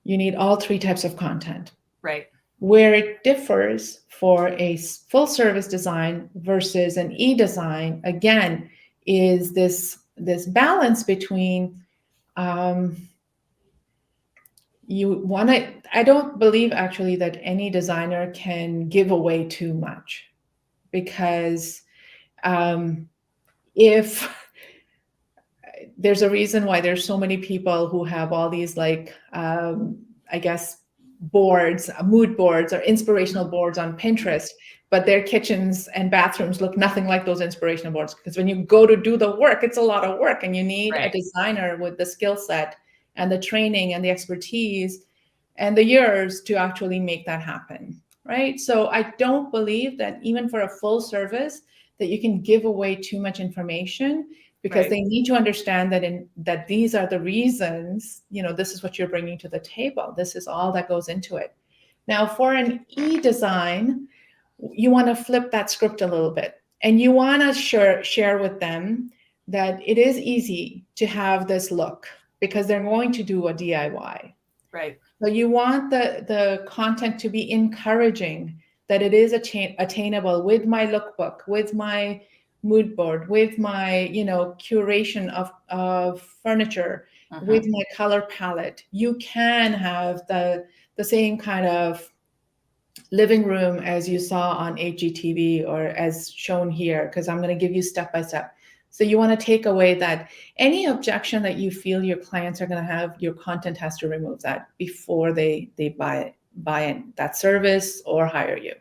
Speaker 2: you need all 3 types of content.
Speaker 1: Right.
Speaker 2: Where it differs for a full service design versus an e-design, again, is this balance between I don't believe actually that any designer can give away too much, because if there's a reason why there's so many people who have all these boards, mood boards or inspirational boards on Pinterest, but their kitchens and bathrooms look nothing like those inspirational boards, because when you go to do the work, it's a lot of work, and you need a designer with the skill set and the training and the expertise and the years to actually make that happen, right? So I don't believe that even for a full service that you can give away too much information, because
Speaker 1: Right.
Speaker 2: they need to understand that these are the reasons, this is what you're bringing to the table. This is all that goes into it. Now, for an e-design, you want to flip that script a little bit, and you want to share with them that it is easy to have this look because they're going to do a DIY.
Speaker 1: Right.
Speaker 2: So you want the content to be encouraging, that it is attainable with my lookbook, with my mood board, with my curation of furniture, with my color palette. You can have the same kind of living room as you saw on HGTV or as shown here, because I'm going to give you step by step. So you want to take away that any objection that you feel your clients are going to have, your content has to remove that before they buy that service or hire you.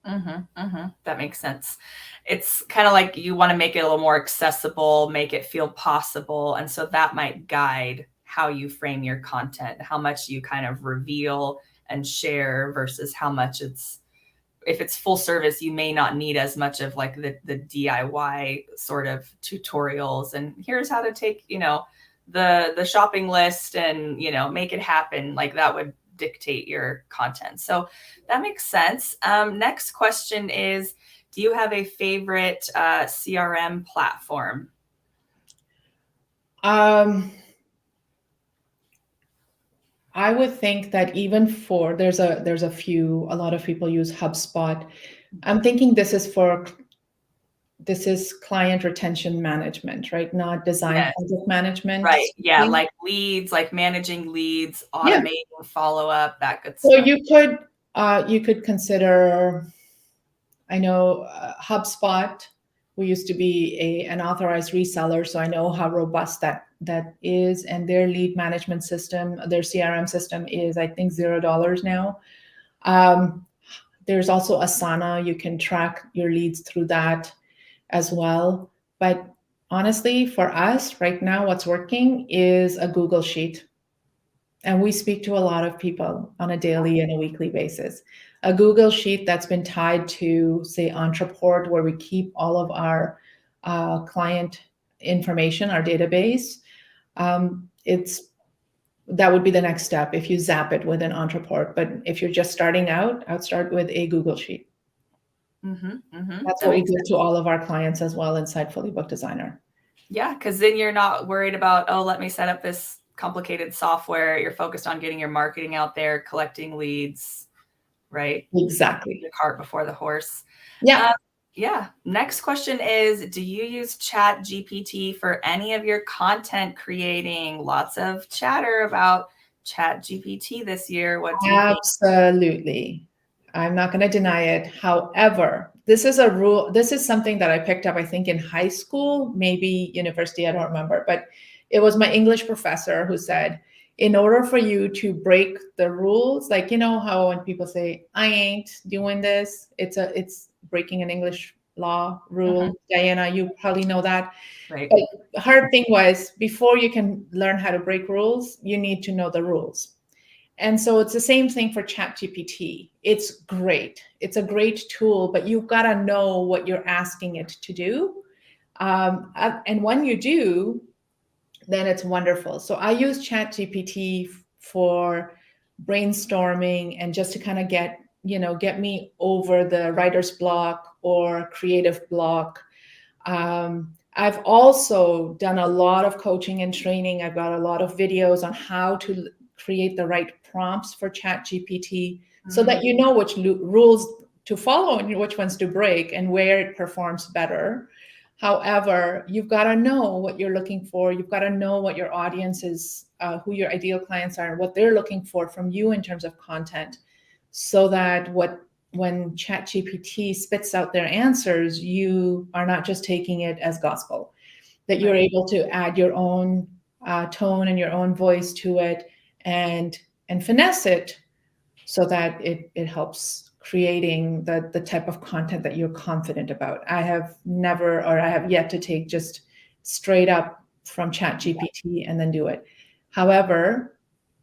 Speaker 1: That makes sense. It's kind of like you want to make it a little more accessible, make it feel possible. And so that might guide how you frame your content, how much you kind of reveal and share versus how much if it's full service, you may not need as much of like the DIY sort of tutorials. And here's how to take, the shopping list and, make it happen. Like that would dictate your content. So that makes sense. Next question is, do you have a favorite CRM platform?
Speaker 2: I would think that even there's a lot of people use HubSpot. I'm thinking this is client retention management, right? Not design project management.
Speaker 1: Right. Yeah. Like leads, like managing leads, automating follow-up, that good stuff.
Speaker 2: So you could consider, I know HubSpot, we used to be an authorized reseller, so I know how robust that is. And their lead management system, their CRM system is, I think, $0 now. There's also Asana. You can track your leads through that as well. But honestly, for us right now, what's working is a Google Sheet. And we speak to a lot of people on a daily and a weekly basis. A Google Sheet that's been tied to, say, Entreport, where we keep all of our client information, our database. That would be the next step if you zap it with an Entreport. But if you're just starting out, I'd start with a Google Sheet. That's what we give to all of our clients as well inside Fully Booked Designer.
Speaker 1: Yeah, because then you're not worried about, let me set up this complicated software. You're focused on getting your marketing out there, collecting leads, right?
Speaker 2: Exactly.
Speaker 1: The cart before the horse.
Speaker 2: Yeah.
Speaker 1: Yeah. Next question is, do you use ChatGPT for any of your content creating? Lots of chatter about ChatGPT this year. What do you think?
Speaker 2: Absolutely. I'm not going to deny it. However, this is a rule. This is something that I picked up, I think, in high school, maybe university, I don't remember. But it was my English professor who said, in order for you to break the rules, like, how when people say, I ain't doing this, it's breaking an English law rule. Diana, you probably know that.
Speaker 1: Right.
Speaker 2: But the hard thing was, before you can learn how to break rules, you need to know the rules. And so it's the same thing for ChatGPT. It's great. It's a great tool, but you've got to know what you're asking it to do. And when you do, then it's wonderful. So I use ChatGPT for brainstorming and just to kind of get me over the writer's block or creative block. I've also done a lot of coaching and training. I've got a lot of videos on how to create the right prompts for ChatGPT so that you know which rules to follow and which ones to break and where it performs better. However, you've got to know what you're looking for. You've got to know what your audience is, who your ideal clients are, what they're looking for from you in terms of content, so that when ChatGPT spits out their answers, you are not just taking it as gospel, that you're able to add your own tone and your own voice to it and finesse it so that it helps creating the type of content that you're confident about. I have yet to take just straight up from ChatGPT and then do it. However,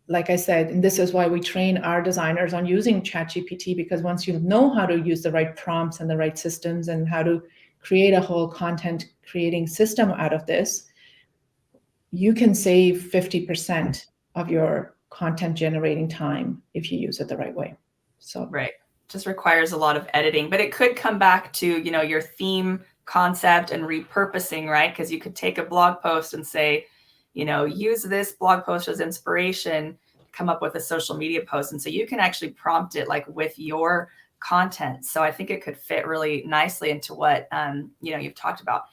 Speaker 2: like I said, and this is why we train our designers on using ChatGPT, because once you know how to use the right prompts and the right systems and how to create a whole content creating system out of this, you can save 50% of your content generating time if you use it the right way. So
Speaker 1: right, just requires a lot of editing, but it could come back to, you know, your theme concept and repurposing, right? Because you could take a blog post and say, you know, use this blog post as inspiration, come up with a social media post. And so you can actually prompt it like with your content. So I think it could fit really nicely into what, you know, you've talked about.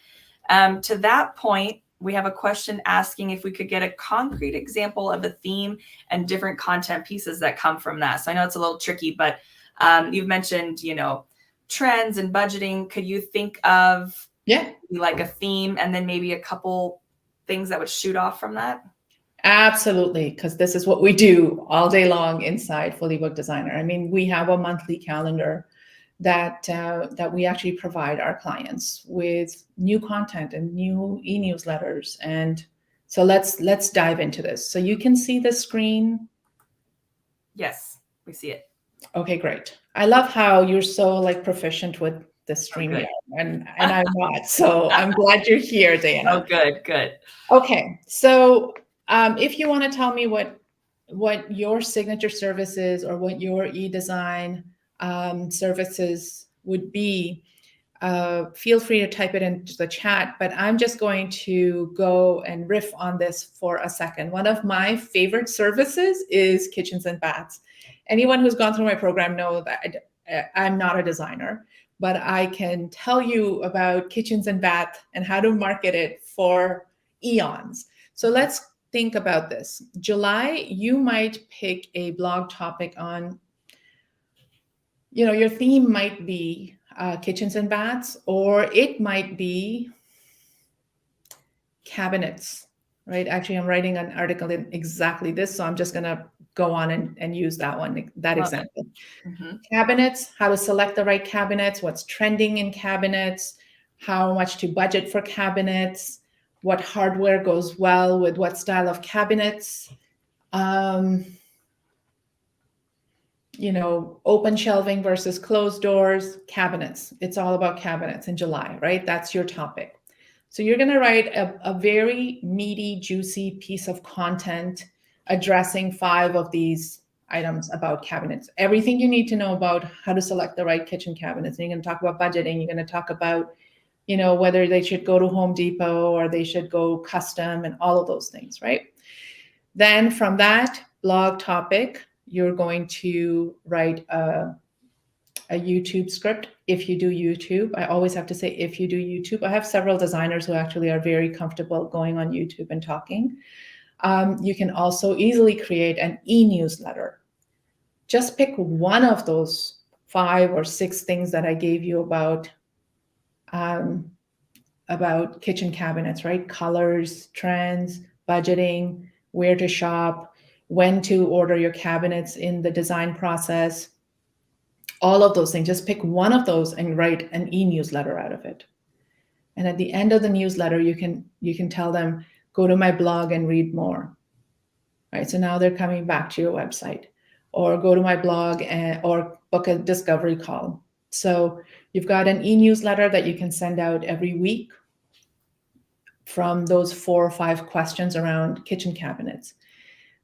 Speaker 1: To that point, we have a question asking if we could get a concrete example of a theme and different content pieces that come from that. So I know it's a little tricky, but you've mentioned, you know, trends and budgeting. Could you think of like a theme and then maybe a couple things that would shoot off from that?
Speaker 2: Absolutely, because this is what we do all day long inside Fully Booked Designer. I mean, we have a monthly calendar that we actually provide our clients with new content and new e-newsletters. And so let's dive into this. So you can see the screen.
Speaker 1: Yes, we see it.
Speaker 2: Okay, great. I love how you're so like proficient with the StreamYard, and I'm not. So I'm glad you're here, Diana.
Speaker 1: Oh, good.
Speaker 2: Okay, so if you want to tell me what your signature services or what your e-design services would be, feel free to type it into the chat, but I'm just going to go and riff on this for a second. One of my favorite services is kitchens and baths. Anyone who's gone through my program knows that I'm not a designer, but I can tell you about kitchens and bath and how to market it for eons. So let's think about this. July, you might pick a blog topic on, you know, your theme might be kitchens and baths, or it might be cabinets, right? Actually, I'm writing an article in exactly this, so I'm just going to go on and use that one, that example. Cabinets, how to select the right cabinets, what's trending in cabinets, how much to budget for cabinets, what hardware goes well with what style of cabinets, you know, open shelving versus closed doors, cabinets. It's all about cabinets in July, right? That's your topic. So you're going to write a very meaty, juicy piece of content addressing 5 of these items about cabinets. Everything you need to know about how to select the right kitchen cabinets. And you're going to talk about budgeting. You're going to talk about, you know, whether they should go to Home Depot or they should go custom and all of those things, right? Then from that blog topic, you're going to write a YouTube script. If you do YouTube, I always have to say, if you do YouTube, I have several designers who actually are very comfortable going on YouTube and talking. You can also easily create an e-newsletter. Just pick one of those 5 or 6 things that I gave you about kitchen cabinets, right? Colors, trends, budgeting, where to shop, when to order your cabinets in the design process, all of those things. Just pick one of those and write an e-newsletter out of it. And at the end of the newsletter, you can tell them, go to my blog and read more. Right? So now they're coming back to your website, or go to my blog or book a discovery call. So you've got an e-newsletter that you can send out every week from those 4 or 5 questions around kitchen cabinets.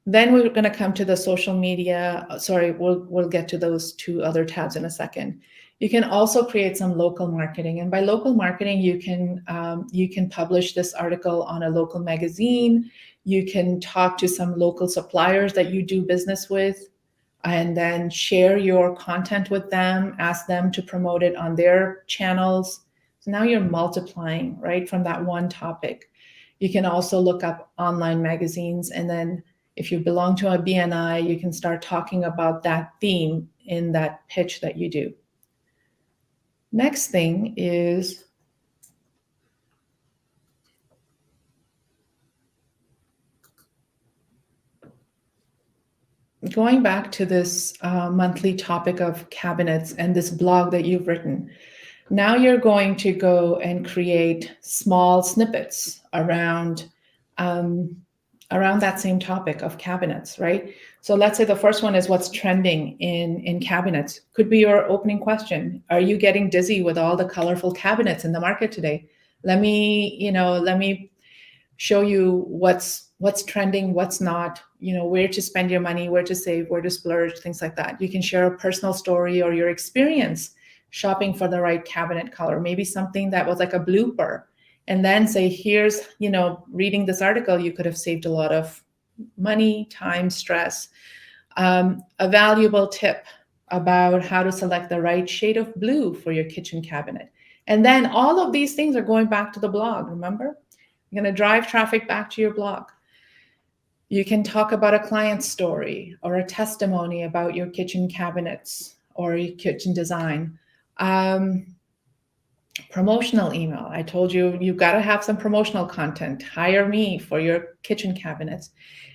Speaker 2: Then we're going to come to the social media. Sorry, we'll get to those 2 other tabs in a second. You can also create some local marketing, and by local marketing, you can publish this article on a local magazine. You can talk to some local suppliers that you do business with, and then share your content with them. Ask them to promote it on their channels. So now you're multiplying, right, from that one topic. You can also look up online magazines, and then if you belong to a BNI, you can start talking about that theme in that pitch that you do. Next thing is going back to this monthly topic of cabinets and this blog that you've written. Now you're going to go and create small snippets around around that same topic of cabinets, right? So let's say the first one is what's trending in cabinets. Could be your opening question. Are you getting dizzy with all the colorful cabinets in the market today? Let me show you what's trending, what's not, where to spend your money, where to save, where to splurge, things like that. You can share a personal story or your experience shopping for the right cabinet color, maybe something that was like a blooper. And then say, here's, reading this article, you could have saved a lot of money, time, stress. A valuable tip about how to select the right shade of blue for your kitchen cabinet. And then all of these things are going back to the blog, remember? You're going to drive traffic back to your blog. You can talk about a client story or a testimony about your kitchen cabinets or your kitchen design. Promotional email. I told you, you've got to have some promotional content. Hire me for your kitchen cabinets.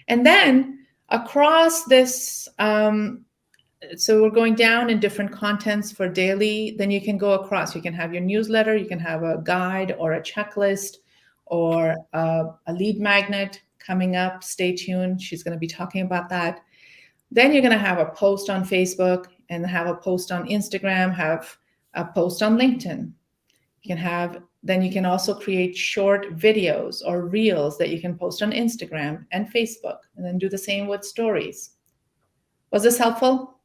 Speaker 2: And then across this, so we're going down in different contents for daily, then you can go across. You can have your newsletter, you can have a guide or a checklist or a lead magnet coming up. Stay tuned. She's going to be talking about that. Then you're going to have a post on Facebook and have a post on Instagram, have a post on LinkedIn. Then you can also create short videos or reels that you can post on Instagram and Facebook, and then do the same with stories. Was this helpful?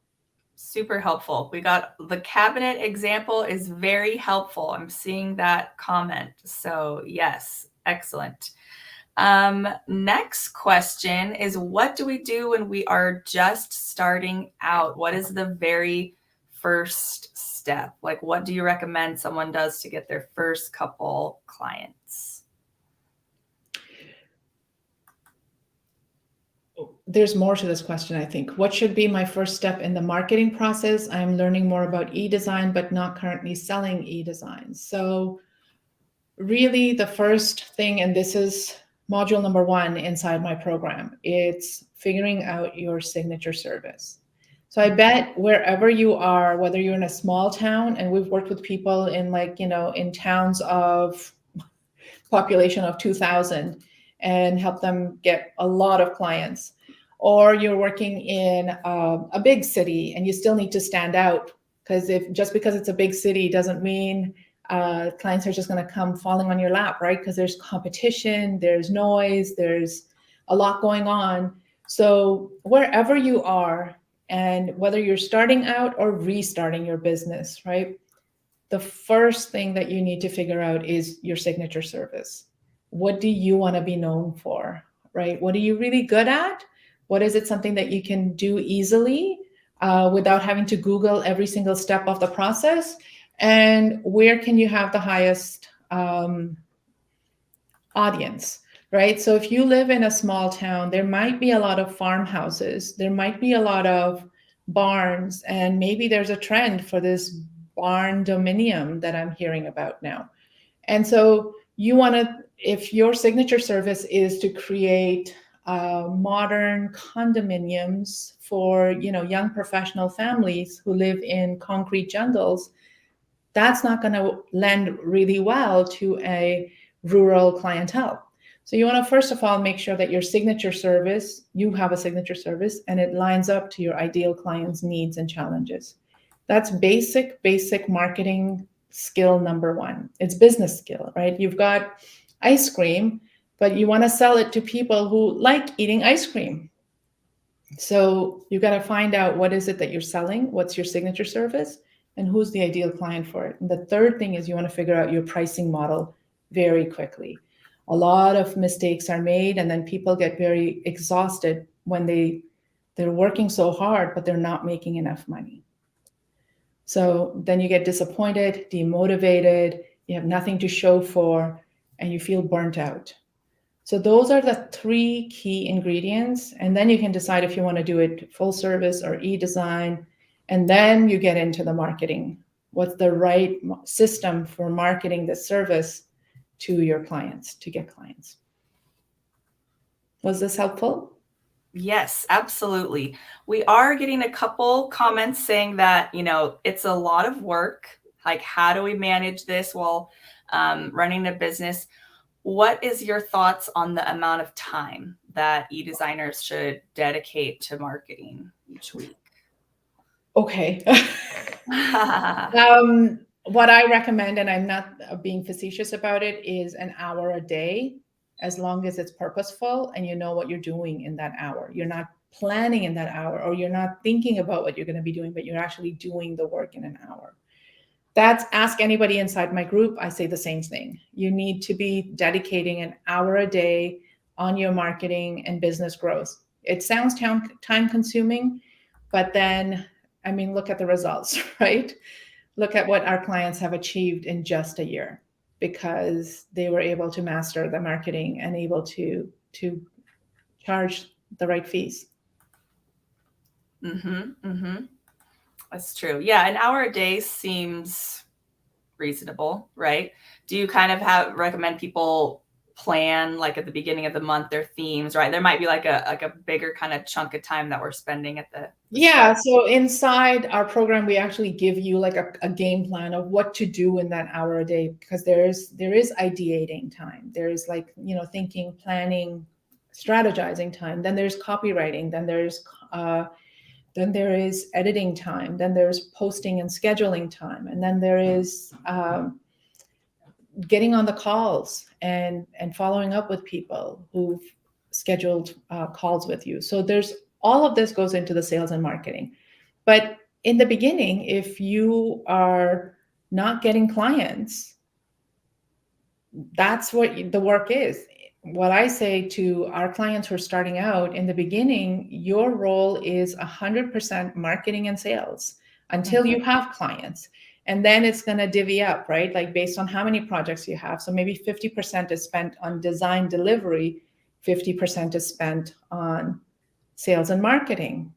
Speaker 1: Super helpful. We got the cabinet example is very helpful. I'm seeing that comment. So yes, excellent. Next question is, what do we do when we are just starting out? What is the very first step? Like, what do you recommend someone does to get their first couple clients?
Speaker 2: There's more to this question, I think. What should be my first step in the marketing process? I'm learning more about e-design, but not currently selling e-design. So really the first thing, and this is module number 1 inside my program, it's figuring out your signature service. So I bet wherever you are, whether you're in a small town, and we've worked with people in in towns of population of 2,000 and help them get a lot of clients, or you're working in a big city and you still need to stand out, because just because it's a big city doesn't mean clients are just going to come falling on your lap, right? Because there's competition, there's noise, there's a lot going on. So wherever you are, and whether you're starting out or restarting your business, right? The first thing that you need to figure out is your signature service. What do you want to be known for, right? What are you really good at? What is it something that you can do easily without having to Google every single step of the process? And where can you have the highest audience, right? So if you live in a small town, there might be a lot of farmhouses, there might be a lot of barns, and maybe there's a trend for this barn dominium that I'm hearing about now. And so you want to, if your signature service is to create modern condominiums for young professional families who live in concrete jungles, that's not going to lend really well to a rural clientele. So you want to first of all make sure that your signature service, you have a signature service, and it lines up to your ideal client's needs and challenges. That's basic marketing skill number 1. It's business skill, right? You've got ice cream, but you want to sell it to people who like eating ice cream. So you got to find out what is it that you're selling, what's your signature service, and who's the ideal client for it. And the third thing is you want to figure out your pricing model very quickly. A lot of mistakes are made, and then people get very exhausted when they're working so hard, but they're not making enough money. So then you get disappointed, demotivated, you have nothing to show for, and you feel burnt out. So those are the 3 key ingredients. And then you can decide if you want to do it full service or e-design. And then you get into the marketing. What's the right system for marketing the service to your clients, to get clients? Was this helpful?
Speaker 1: Yes, absolutely. We are getting a couple comments saying that, it's a lot of work. Like, how do we manage this while running a business? what is your thoughts on the amount of time that e-designers should dedicate to marketing each week?
Speaker 2: Okay. What I recommend, and I'm not being facetious about it, is an hour a day, as long as it's purposeful and you know what you're doing in that hour. You're not planning in that hour, or you're not thinking about what you're going to be doing, but you're actually doing the work in an hour. That's, ask anybody inside my group. I say the same thing. You need to be dedicating an hour a day on your marketing and business growth. It sounds time consuming, but then, I mean, look at the results, right? Look at what our clients have achieved in just a year, because they were able to master the marketing and able to charge the right fees.
Speaker 1: That's true. Yeah, an hour a day seems reasonable, right? Do you kind of recommend people plan, like at the beginning of the month, their themes, right? There might be like a bigger kind of chunk of time that we're spending at the
Speaker 2: Yeah,
Speaker 1: start.
Speaker 2: so inside our program, we actually give you like a game plan of what to do in that hour a day, because there is ideating time. There's like, thinking, planning, strategizing time. Then there's copywriting. Then there is editing time. Then there's posting and scheduling time. And then there is getting on the calls and following up with people who've scheduled calls with you. So there's all of this goes into the sales and marketing. But in the beginning, if you are not getting clients, that's what the work is. What I say to our clients who are starting out in the beginning, your role is 100% marketing and sales until you have clients. And then it's going to divvy up, right? Like based on how many projects you have. So maybe 50% is spent on design delivery, 50% is spent on sales and marketing.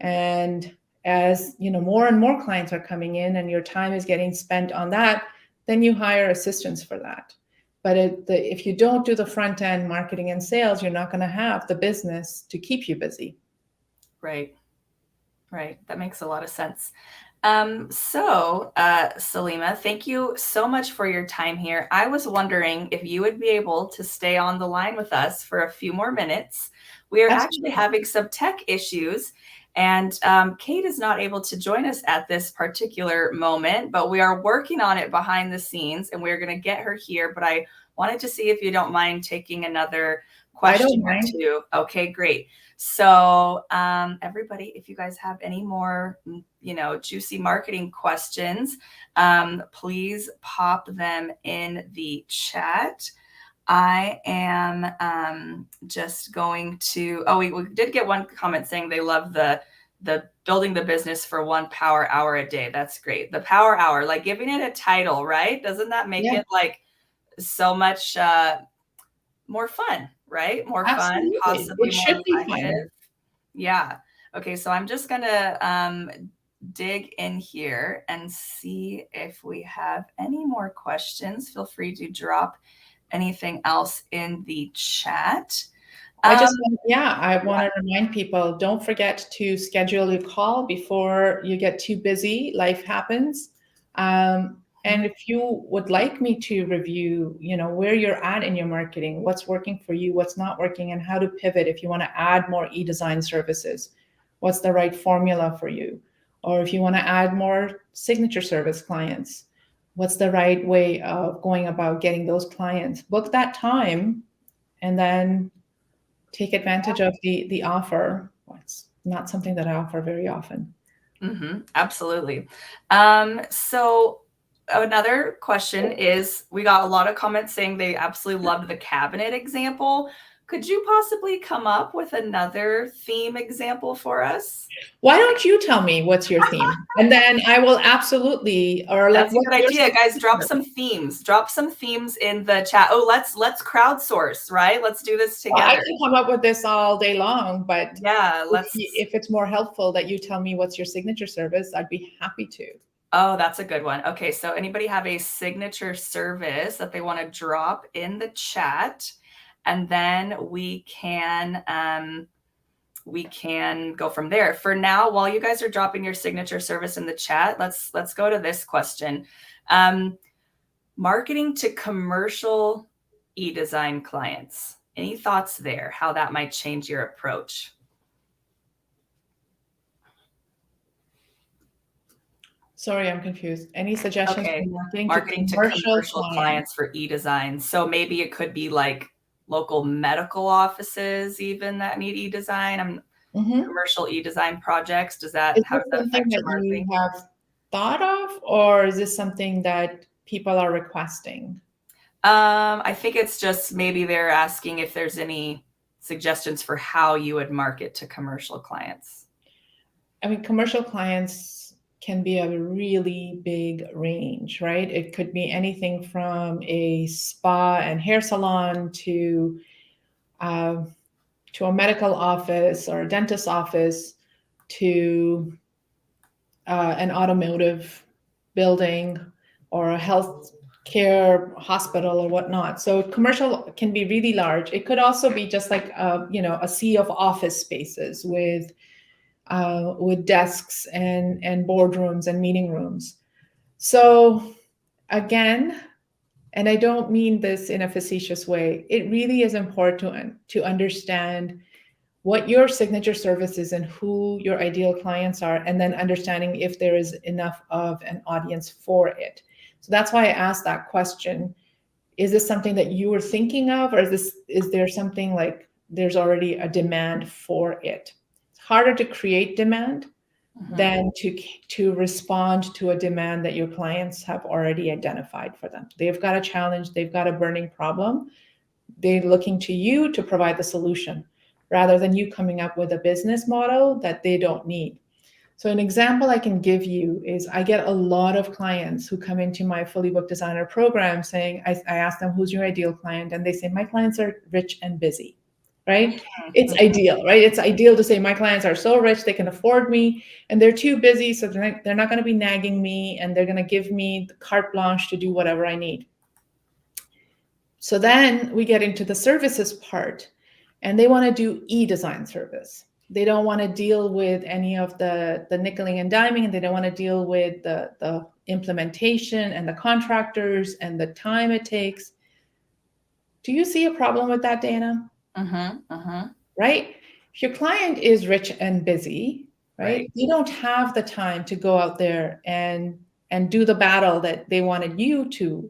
Speaker 2: And as more and more clients are coming in and your time is getting spent on that, then you hire assistants for that. But if you don't do the front end marketing and sales, you're not going to have the business to keep you busy.
Speaker 1: Right. That makes a lot of sense. Salimah, thank you so much for your time here. I was wondering if you would be able to stay on the line with us for a few more minutes. We are actually having some tech issues, and Kate is not able to join us at this particular moment, but we are working on it behind the scenes, and we're going to get her here. But I wanted to see if you don't mind taking another question or two. Okay, great. So everybody, if you guys have any more, juicy marketing questions, please pop them in the chat. I am just going to, we did get one comment saying they love the building the business for 1 power hour a day. That's great. The power hour, like giving it a title, right? Doesn't that make it like so much more fun, right? More
Speaker 2: Absolutely.
Speaker 1: fun, possibly
Speaker 2: it should
Speaker 1: more
Speaker 2: be
Speaker 1: effective.
Speaker 2: fun.
Speaker 1: Yeah. Okay, so I'm just gonna dig in here and see if we have any more questions. Feel free to drop anything else in the chat.
Speaker 2: I want to remind people, don't forget to schedule your call before you get too busy. Life happens. And if you would like me to review, where you're at in your marketing, what's working for you, what's not working, and how to pivot if you want to add more e-design services, what's the right formula for you? Or if you want to add more signature service clients, what's the right way of going about getting those clients? Book that time and then take advantage of the offer. It's not something that I offer very often.
Speaker 1: Absolutely. So another question is, we got a lot of comments saying they absolutely loved the cabinet example. Could you possibly come up with another theme example for us?
Speaker 2: Why don't you tell me what's your theme? And then I will absolutely, or like,
Speaker 1: that's a good idea, guys. Drop some themes. Drop some themes in the chat. Oh, let's crowdsource, right? Let's do this together.
Speaker 2: I can come up with this all day long, but
Speaker 1: yeah,
Speaker 2: if it's more helpful that you tell me what's your signature service, I'd be happy to.
Speaker 1: Oh, that's a good one. Okay, so anybody have a signature service that they want to drop in the chat? And then we can go from there. For now, while you guys are dropping your signature service in the chat, let's go to this question. Marketing to commercial e-design clients? Any thoughts there, how that might change your approach?
Speaker 2: Sorry, I'm confused. Any suggestions
Speaker 1: Okay,
Speaker 2: for
Speaker 1: marketing to commercial clients for e-design. So maybe it could be like local medical offices even that need e-design. Commercial e-design projects. How does that
Speaker 2: something
Speaker 1: affect your
Speaker 2: that you
Speaker 1: marketing?
Speaker 2: have thought of, or is this something that people are requesting?
Speaker 1: I think it's just maybe they're asking if there's any suggestions for how you would market to commercial clients.
Speaker 2: I mean, commercial clients can be a really big range, right? It could be anything from a spa and hair salon uh, to a medical office or a dentist office to an automotive building or a health care hospital or whatnot. So commercial can be really large. It could also be just like a sea of office spaces with desks and boardrooms and meeting rooms. So again, and I don't mean this in a facetious way, it really is important to understand what your signature service is and who your ideal clients are, and then understanding if there is enough of an audience for it. So that's why I asked that question. Is this something that you were thinking of, or is there something like there's already a demand for it? It's harder to create demand than to respond to a demand that your clients have already identified for them. They've got a challenge, they've got a burning problem. They're looking to you to provide the solution rather than you coming up with a business model that they don't need. So an example I can give you is I get a lot of clients who come into my fully booked designer program saying, I ask them, who's your ideal client? And they say, my clients are rich and busy, right? It's ideal, right? It's ideal to say my clients are so rich, they can afford me, and they're too busy, so they're not going to be nagging me, and they're going to give me the carte blanche to do whatever I need. So then we get into the services part, and they want to do e-design service. They don't want to deal with any of the nickeling and diming, and they don't want to deal with the implementation and the contractors and the time it takes. Do you see a problem with that, Dana? Right? If your client is rich and busy, right? They don't have the time to go out there and do the battle that they wanted you to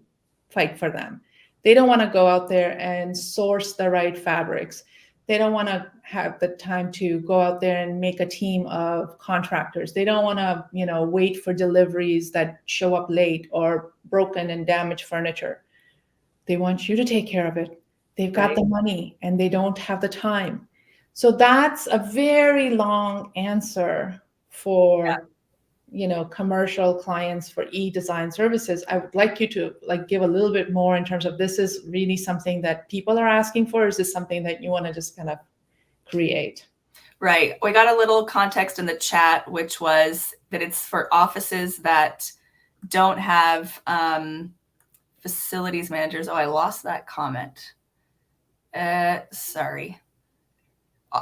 Speaker 2: fight for them. They don't want to go out there and source the right fabrics. They don't want to have the time to go out there and make a team of contractors. They don't want to, wait for deliveries that show up late or broken and damaged furniture. They want you to take care of it. They've got the money and they don't have the time. So that's a very long answer for commercial clients for e-design services. I would like you to give a little bit more in terms of, this is really something that people are asking for, or is this something that you want to just kind of create?
Speaker 1: Right. We got a little context in the chat, which was that it's for offices that don't have facilities managers. Oh, I lost that comment. Sorry.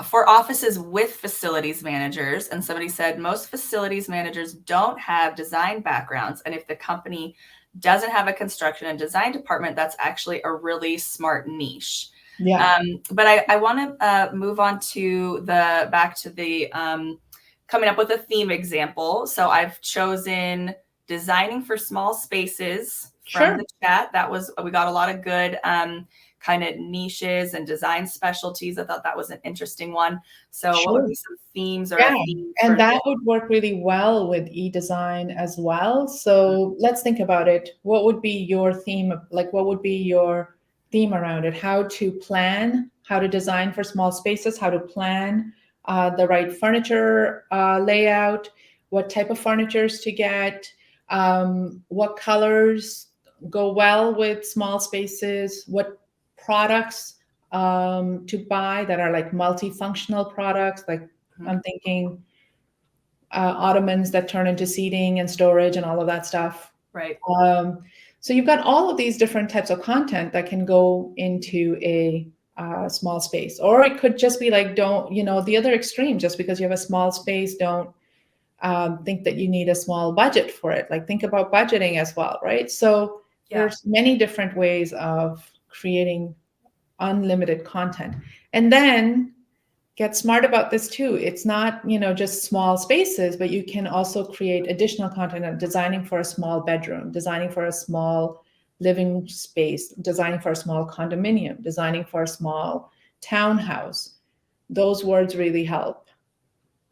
Speaker 1: For offices with facilities managers, and somebody said most facilities managers don't have design backgrounds, and if the company doesn't have a construction and design department, that's actually a really smart niche.
Speaker 2: Yeah.
Speaker 1: But I want to move on to back to the coming up with a theme example. So I've chosen designing for small spaces from the chat. We got a lot of good kind of niches and design specialties. I thought that was an interesting one. So what would be some themes or a theme?
Speaker 2: And that would work really well with e-design as well. So let's think about it. What would be your theme? What would be your theme around it? How to plan, how to design for small spaces, how to plan the right furniture layout, what type of furnitures to get, what colors go well with small spaces, what products to buy that are like multifunctional products. I'm thinking ottomans that turn into seating and storage and all of that stuff.
Speaker 1: Right.
Speaker 2: So you've got all of these different types of content that can go into a small space, or it could just be like, the other extreme, just because you have a small space, don't think that you need a small budget for it. Think about budgeting as well, right? So there's many different ways of creating unlimited content. And then get smart about this too. It's not, just small spaces, but you can also create additional content of designing for a small bedroom, designing for a small living space, designing for a small condominium, designing for a small townhouse. Those words really help.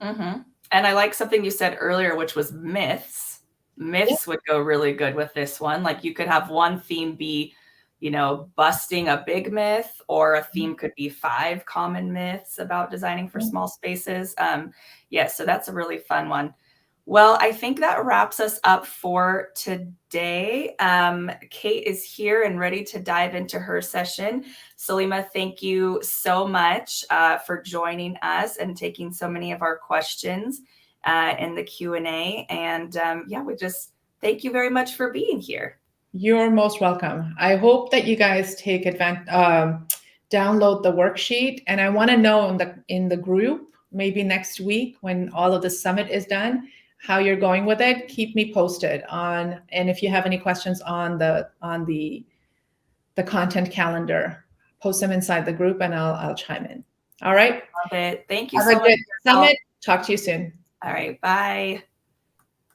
Speaker 1: Mm-hmm. And I like something you said earlier, which was myths. Myths would go really good with this one. Like you could have one theme be, busting a big myth, or a theme could be 5 common myths about designing for small spaces. So that's a really fun one. Well, I think that wraps us up for today. Kate is here and ready to dive into her session. Salimah, thank you so much for joining us and taking so many of our questions in the Q&A. And we just thank you very much for being here.
Speaker 2: You're most welcome. I hope that you guys take advantage, download the worksheet. And I want to know in the group, maybe next week when all of the summit is done, how you're going with it. Keep me posted on, and if you have any questions on the content calendar, post them inside the group and I'll chime in. All right.
Speaker 1: Love it. Thank you
Speaker 2: have
Speaker 1: so
Speaker 2: a
Speaker 1: much.
Speaker 2: good summit. Talk to you soon.
Speaker 1: All right. Bye.